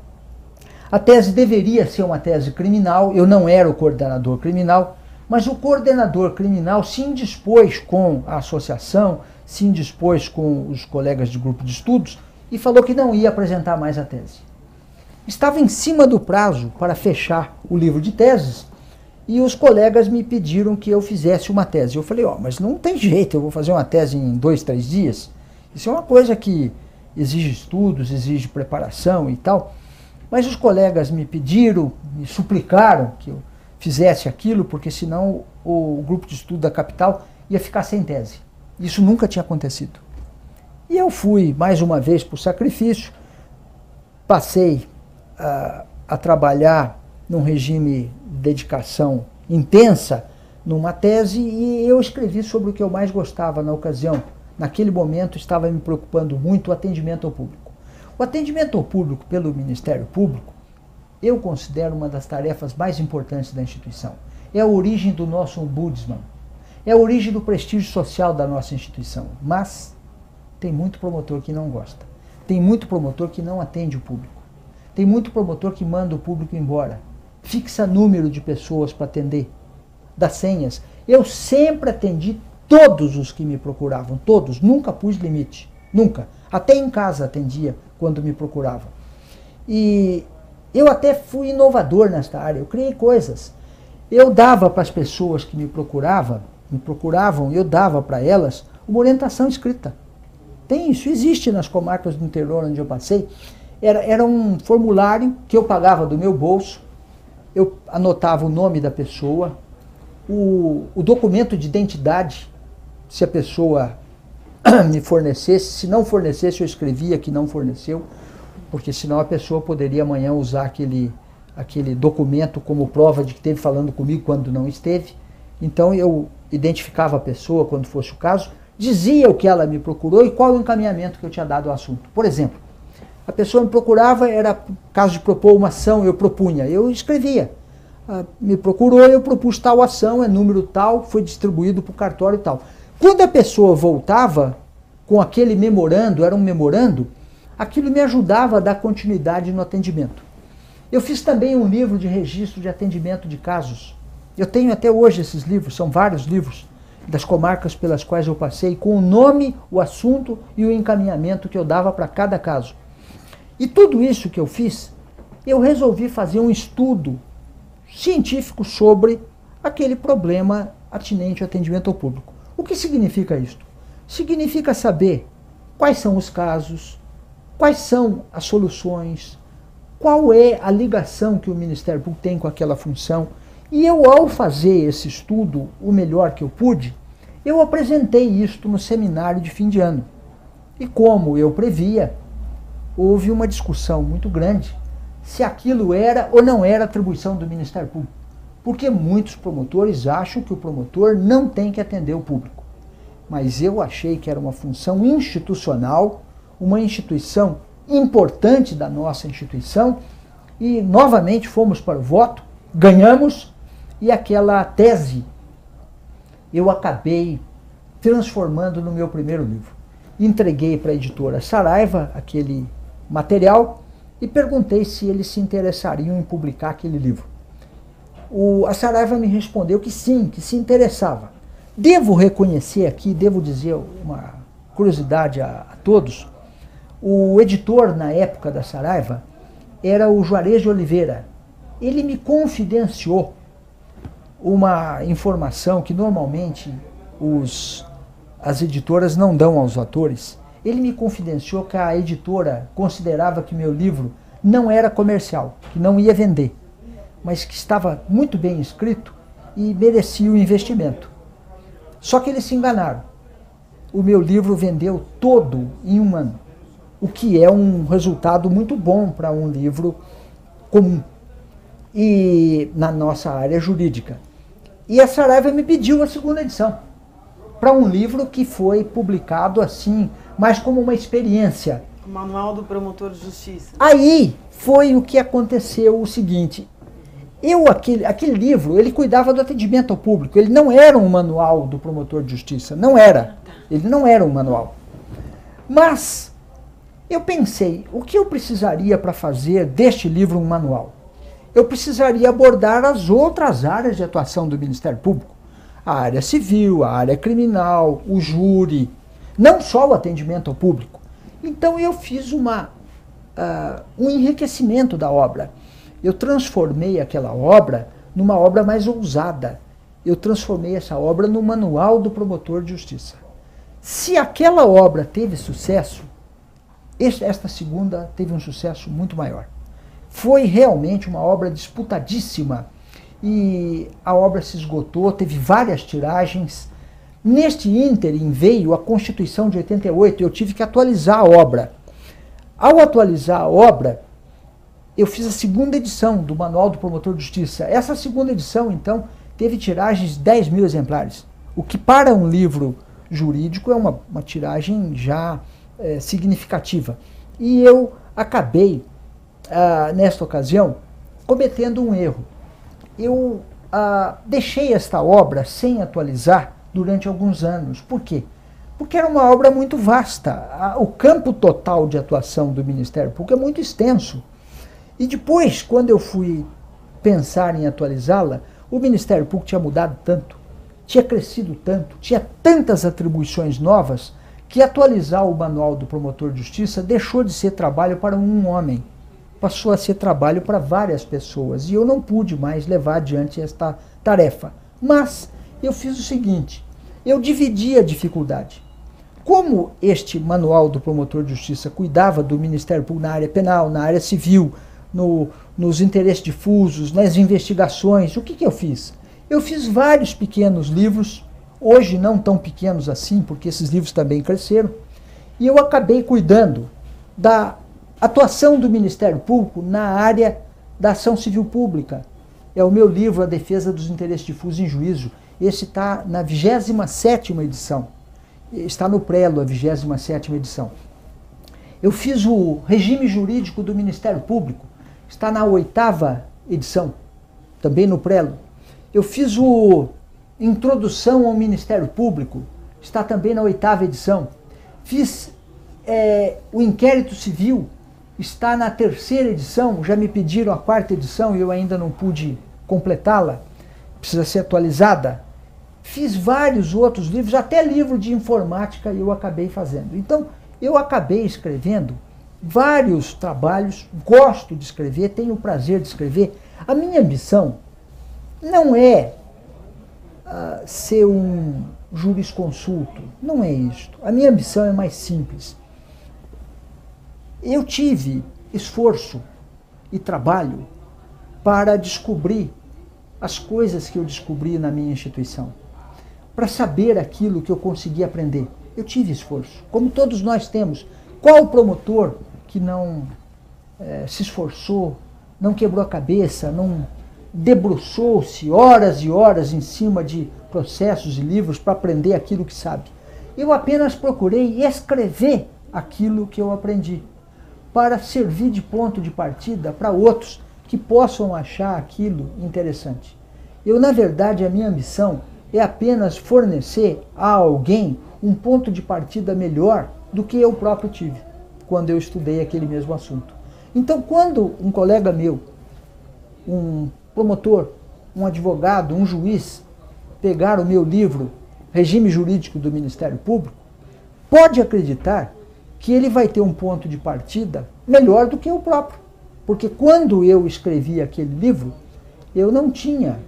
A tese deveria ser uma tese criminal, eu não era o coordenador criminal, mas o coordenador criminal se indispôs com a associação, se indispôs com os colegas de grupo de estudos e falou que não ia apresentar mais a tese. Estava em cima do prazo para fechar o livro de teses e os colegas me pediram que eu fizesse uma tese. Eu falei, mas não tem jeito, eu vou fazer uma tese em 2, 3 dias? Isso é uma coisa que exige estudos, exige preparação e tal. Mas os colegas me pediram, me suplicaram que eu fizesse aquilo, porque senão o grupo de estudo da capital ia ficar sem tese. Isso nunca tinha acontecido. E eu fui, mais uma vez, por sacrifício, passei a trabalhar num regime de dedicação intensa, numa tese, e eu escrevi sobre o que eu mais gostava na ocasião. Naquele momento estava me preocupando muito o atendimento ao público. O atendimento ao público pelo Ministério Público, eu considero uma das tarefas mais importantes da instituição. É a origem do nosso ombudsman, é a origem do prestígio social da nossa instituição. Mas tem muito promotor que não gosta. Tem muito promotor que não atende o público. Tem muito promotor que manda o público embora. Fixa número de pessoas para atender, dá senhas. Eu sempre atendi todos os que me procuravam, todos. Nunca pus limite, nunca. Até em casa atendia quando me procuravam. E eu até fui inovador nesta área, eu criei coisas. Eu dava para as pessoas que me procuravam, eu dava para elas uma orientação escrita. Isso existe nas comarcas do interior onde eu passei. Era um formulário que eu pagava do meu bolso, eu anotava o nome da pessoa, o documento de identidade, se a pessoa me fornecesse, se não fornecesse eu escrevia que não forneceu, porque senão a pessoa poderia amanhã usar aquele documento como prova de que esteve falando comigo quando não esteve. Então eu identificava a pessoa quando fosse o caso, dizia o que ela me procurou e qual o encaminhamento que eu tinha dado ao assunto. Por exemplo, a pessoa me procurava, era caso de propor uma ação, eu propunha, eu escrevia. Me procurou, eu propus tal ação, é número tal, foi distribuído para o cartório e tal. Quando a pessoa voltava com aquele memorando, era um memorando, aquilo me ajudava a dar continuidade no atendimento. Eu fiz também um livro de registro de atendimento de casos. Eu tenho até hoje esses livros, são vários livros das comarcas pelas quais eu passei, com o nome, o assunto e o encaminhamento que eu dava para cada caso. E tudo isso que eu fiz, eu resolvi fazer um estudo científico sobre aquele problema atinente ao atendimento ao público. O que significa isto? Significa saber quais são os casos, quais são as soluções, qual é a ligação que o Ministério Público tem com aquela função. E eu, ao fazer esse estudo, o melhor que eu pude, eu apresentei isto no seminário de fim de ano. E como eu previa, houve uma discussão muito grande se aquilo era ou não era atribuição do Ministério Público. Porque muitos promotores acham que o promotor não tem que atender o público. Mas eu achei que era uma função institucional, uma instituição importante da nossa instituição, e novamente fomos para o voto, ganhamos, e aquela tese eu acabei transformando no meu primeiro livro. Entreguei para a editora Saraiva aquele material e perguntei se eles se interessariam em publicar aquele livro. A Saraiva me respondeu que sim, que se interessava. Devo reconhecer aqui, devo dizer uma curiosidade a todos, o editor na época da Saraiva era o Juarez de Oliveira. Ele me confidenciou uma informação que normalmente as editoras não dão aos autores. Ele me confidenciou que a editora considerava que meu livro não era comercial, que não ia vender, mas que estava muito bem escrito e merecia o investimento. Só que eles se enganaram. O meu livro vendeu todo em um ano, o que é um resultado muito bom para um livro comum e na nossa área jurídica. E a Saraiva me pediu a segunda edição, para um livro que foi publicado assim, mas como uma experiência. O Manual do Promotor de Justiça. Aí foi o que aconteceu o seguinte, aquele livro, ele cuidava do atendimento ao público, ele não era um manual do promotor de justiça, não era, ele não era um manual. Mas eu pensei, o que eu precisaria para fazer deste livro um manual? Eu precisaria abordar as outras áreas de atuação do Ministério Público. A área civil, a área criminal, o júri, não só o atendimento ao público. Então eu fiz um enriquecimento da obra. Eu transformei aquela obra numa obra mais ousada. Eu transformei essa obra no Manual do Promotor de Justiça. Se aquela obra teve sucesso, esta segunda teve um sucesso muito maior. Foi realmente uma obra disputadíssima e a obra se esgotou, teve várias tiragens. Neste ínterim veio a Constituição de 88 e eu tive que atualizar a obra. Ao atualizar a obra, eu fiz a segunda edição do Manual do Promotor de Justiça. Essa segunda edição, então, teve tiragens de 10 mil exemplares, o que para um livro jurídico é uma tiragem já significativa. E eu acabei, nesta ocasião, cometendo um erro. Eu deixei esta obra sem atualizar durante alguns anos. Por quê? Porque era uma obra muito vasta. O campo total de atuação do Ministério Público é muito extenso. E depois, quando eu fui pensar em atualizá-la, o Ministério Público tinha mudado tanto, tinha crescido tanto, tinha tantas atribuições novas, que atualizar o Manual do Promotor de Justiça deixou de ser trabalho para um homem, passou a ser trabalho para várias pessoas, e eu não pude mais levar adiante esta tarefa. Mas eu fiz o seguinte, eu dividi a dificuldade. Como este Manual do Promotor de Justiça cuidava do Ministério Público na área penal, na área civil, nos interesses difusos, nas investigações, o que eu fiz? Eu fiz vários pequenos livros, hoje não tão pequenos assim, porque esses livros também cresceram, e eu acabei cuidando da atuação do Ministério Público na área da ação civil pública. É o meu livro, A Defesa dos Interesses Difusos em Juízo. Esse está na 27ª edição. Está no prelo, a 27ª edição. Eu fiz o Regime Jurídico do Ministério Público. Está na 8ª edição, também no prelo. Eu fiz o Introdução ao Ministério Público, está também na 8ª edição. Fiz o Inquérito Civil, está na 3ª edição, já me pediram a 4ª edição e eu ainda não pude completá-la, precisa ser atualizada. Fiz vários outros livros, até livro de informática eu acabei fazendo. Então, eu acabei escrevendo vários trabalhos, gosto de escrever, tenho o prazer de escrever. A minha ambição não é ser um jurisconsulto, não é isto. A minha ambição é mais simples. Eu tive esforço e trabalho para descobrir as coisas que eu descobri na minha instituição, para saber aquilo que eu consegui aprender. Eu tive esforço, como todos nós temos. Qual promotor que não se esforçou, não quebrou a cabeça, não debruçou-se horas e horas em cima de processos e livros para aprender aquilo que sabe? Eu apenas procurei escrever aquilo que eu aprendi, para servir de ponto de partida para outros que possam achar aquilo interessante. Eu, na verdade, a minha ambição é apenas fornecer a alguém um ponto de partida melhor do que eu próprio tive, quando eu estudei aquele mesmo assunto. Então, quando um colega meu, um promotor, um advogado, um juiz, pegar o meu livro, Regime Jurídico do Ministério Público, pode acreditar que ele vai ter um ponto de partida melhor do que eu próprio. Porque quando eu escrevi aquele livro, eu não tinha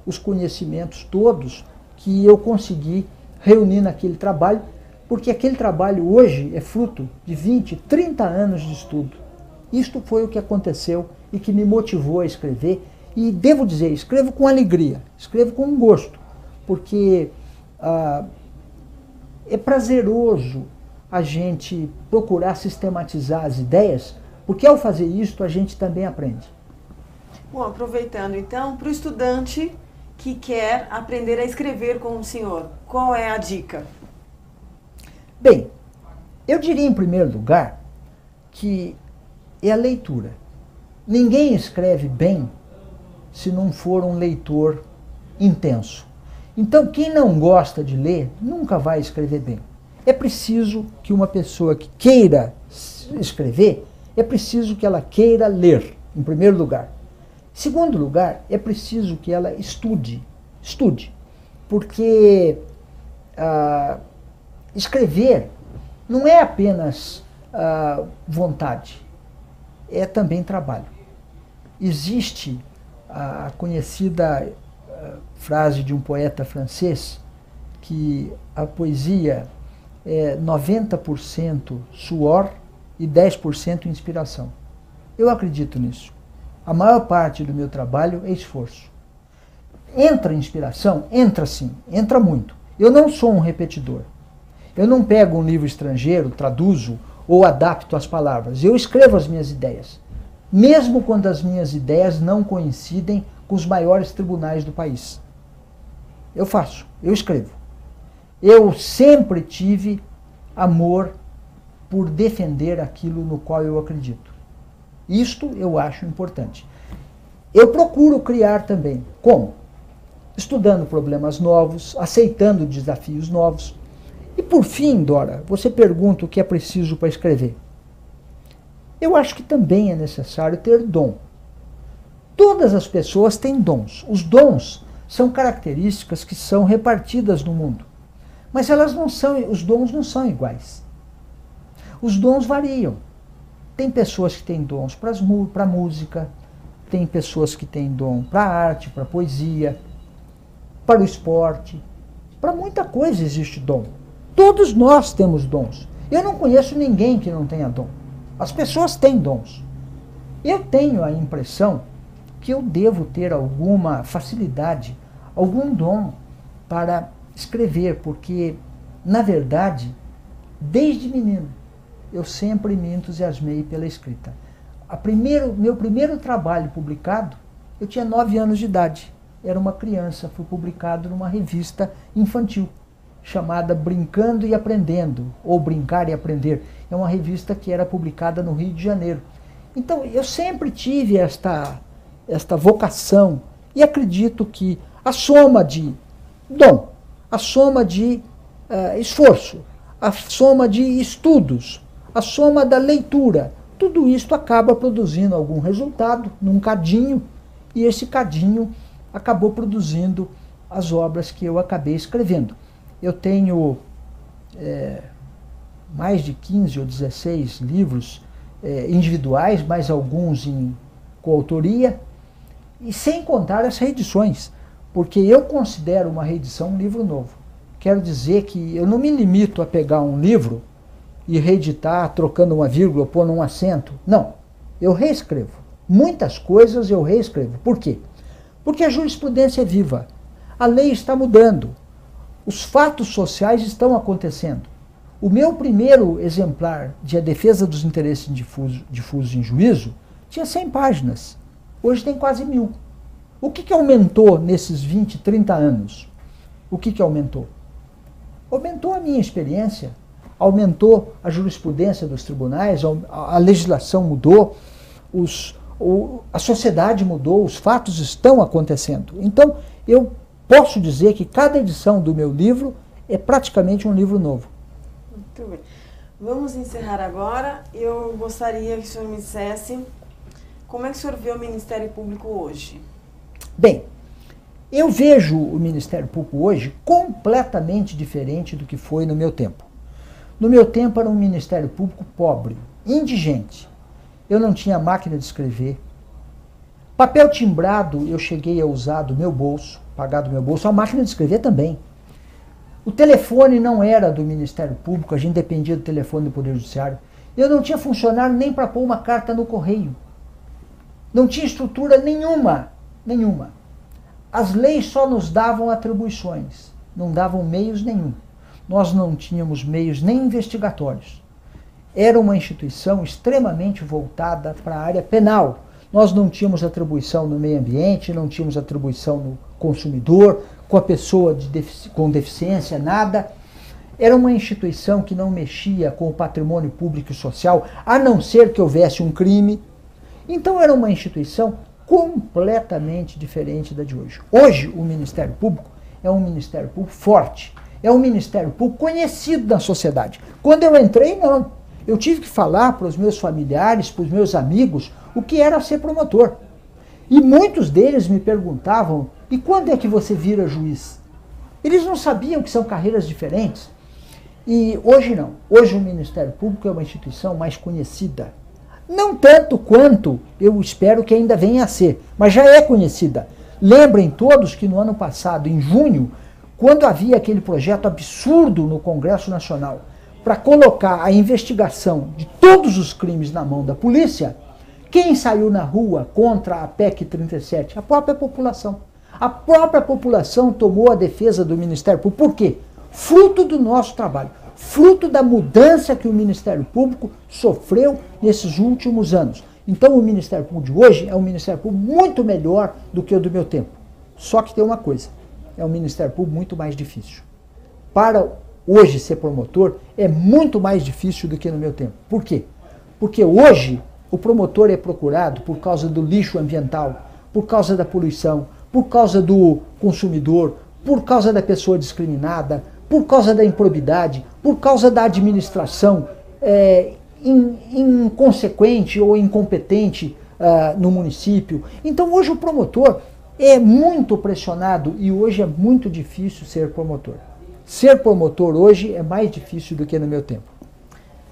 os conhecimentos todos que eu consegui reunir naquele trabalho, porque aquele trabalho hoje é fruto de 20, 30 anos de estudo. Isto foi o que aconteceu e que me motivou a escrever. E devo dizer, escrevo com alegria, escrevo com gosto, porque é prazeroso a gente procurar sistematizar as ideias, porque ao fazer isso a gente também aprende. Bom, aproveitando então, para o estudante que quer aprender a escrever com o senhor, qual é a dica? Bem, eu diria em primeiro lugar que é a leitura. Ninguém escreve bem se não for um leitor intenso. Então, quem não gosta de ler, nunca vai escrever bem. É preciso que uma pessoa que queira escrever, é preciso que ela queira ler, em primeiro lugar. Em segundo lugar, é preciso que ela estude, porque escrever não é apenas vontade, é também trabalho. Existe a conhecida frase de um poeta francês que a poesia é 90% suor e 10% inspiração. Eu acredito nisso. A maior parte do meu trabalho é esforço. Entra inspiração? Entra sim, entra muito. Eu não sou um repetidor. Eu não pego um livro estrangeiro, traduzo ou adapto as palavras. Eu escrevo as minhas ideias, mesmo quando as minhas ideias não coincidem com os maiores tribunais do país. Eu faço, eu escrevo. Eu sempre tive amor por defender aquilo no qual eu acredito. Isto eu acho importante. Eu procuro criar também. Como? Estudando problemas novos, aceitando desafios novos. E por fim, Dora, você pergunta o que é preciso para escrever. Eu acho que também é necessário ter dom. Todas as pessoas têm dons. Os dons são características que são repartidas no mundo. Mas elas não são, os dons não são iguais. Os dons variam. Tem pessoas que têm dons para música, tem pessoas que têm dom para arte, para poesia, para o esporte. Para muita coisa existe dom. Todos nós temos dons. Eu não conheço ninguém que não tenha dom. As pessoas têm dons. Eu tenho a impressão que eu devo ter alguma facilidade, algum dom para escrever, porque, na verdade, desde menino, eu sempre me entusiasmei pela escrita. Meu primeiro trabalho publicado, eu tinha 9 anos de idade. Era uma criança, fui publicado numa revista infantil, chamada Brincando e Aprendendo, ou Brincar e Aprender. É uma revista que era publicada no Rio de Janeiro. Então, eu sempre tive esta vocação, e acredito que a soma de dom, a soma de esforço, a soma de estudos, a soma da leitura, tudo isso acaba produzindo algum resultado num cadinho, e esse cadinho acabou produzindo as obras que eu acabei escrevendo. Eu tenho mais de 15 ou 16 livros individuais, mais alguns em coautoria, e sem contar as reedições, porque eu considero uma reedição um livro novo. Quero dizer que eu não me limito a pegar um livro e reeditar trocando uma vírgula, pondo um acento. Não, eu reescrevo. Muitas coisas eu reescrevo. Por quê? Porque a jurisprudência é viva. A lei está mudando. Os fatos sociais estão acontecendo. O meu primeiro exemplar de A Defesa dos Interesses Difusos em Juízo tinha 100 páginas. Hoje tem quase 1000. O que aumentou nesses 20, 30 anos? O que aumentou? Aumentou a minha experiência, aumentou a jurisprudência dos tribunais, a legislação mudou, a sociedade mudou, os fatos estão acontecendo. Então, eu posso dizer que cada edição do meu livro é praticamente um livro novo. Muito bem. Vamos encerrar agora. Eu gostaria que o senhor me dissesse como é que o senhor vê o Ministério Público hoje. Bem, eu vejo o Ministério Público hoje completamente diferente do que foi no meu tempo. No meu tempo era um Ministério Público pobre, indigente. Eu não tinha máquina de escrever. Papel timbrado eu cheguei a usar do meu bolso, pagar do meu bolso, a máquina de escrever também. O telefone não era do Ministério Público, a gente dependia do telefone do Poder Judiciário. Eu não tinha funcionário nem para pôr uma carta no correio. Não tinha estrutura nenhuma. As leis só nos davam atribuições, não davam meios nenhum. Nós não tínhamos meios nem investigatórios. Era uma instituição extremamente voltada para a área penal. Nós não tínhamos atribuição no meio ambiente, não tínhamos atribuição no consumidor, com a pessoa com deficiência, nada. Era uma instituição que não mexia com o patrimônio público e social, a não ser que houvesse um crime. Então era uma instituição completamente diferente da de hoje. Hoje o Ministério Público é um Ministério Público forte, é um Ministério Público conhecido na sociedade. Quando eu entrei, não. Eu tive que falar para os meus familiares, para os meus amigos, o que era ser promotor. E muitos deles me perguntavam, e quando é que você vira juiz? Eles não sabiam que são carreiras diferentes. E hoje não. Hoje o Ministério Público é uma instituição mais conhecida. Não tanto quanto eu espero que ainda venha a ser, mas já é conhecida. Lembrem todos que no ano passado, em junho, quando havia aquele projeto absurdo no Congresso Nacional para colocar a investigação de todos os crimes na mão da polícia, quem saiu na rua contra a PEC 37? A própria população. A própria população tomou a defesa do Ministério Público. Por quê? Fruto do nosso trabalho, fruto da mudança que o Ministério Público sofreu nesses últimos anos. Então o Ministério Público de hoje é um Ministério Público muito melhor do que o do meu tempo. Só que tem uma coisa, é um Ministério Público muito mais difícil. Para hoje ser promotor é muito mais difícil do que no meu tempo. Por quê? Porque hoje o promotor é procurado por causa do lixo ambiental, por causa da poluição, por causa do consumidor, por causa da pessoa discriminada, por causa da improbidade, por causa da administração inconsequente ou incompetente no município. Então hoje o promotor é muito pressionado e hoje é muito difícil ser promotor. Ser promotor hoje é mais difícil do que no meu tempo.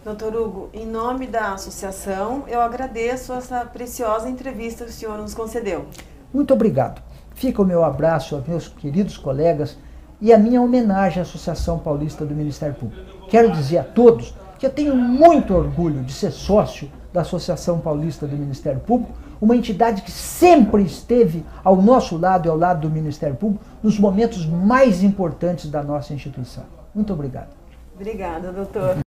Doutor Hugo, em nome da associação, eu agradeço essa preciosa entrevista que o senhor nos concedeu. Muito obrigado. Fica o meu abraço aos meus queridos colegas e a minha homenagem à Associação Paulista do Ministério Público. Quero dizer a todos que eu tenho muito orgulho de ser sócio da Associação Paulista do Ministério Público, uma entidade que sempre esteve ao nosso lado e ao lado do Ministério Público nos momentos mais importantes da nossa instituição. Muito obrigado. Obrigada, doutor.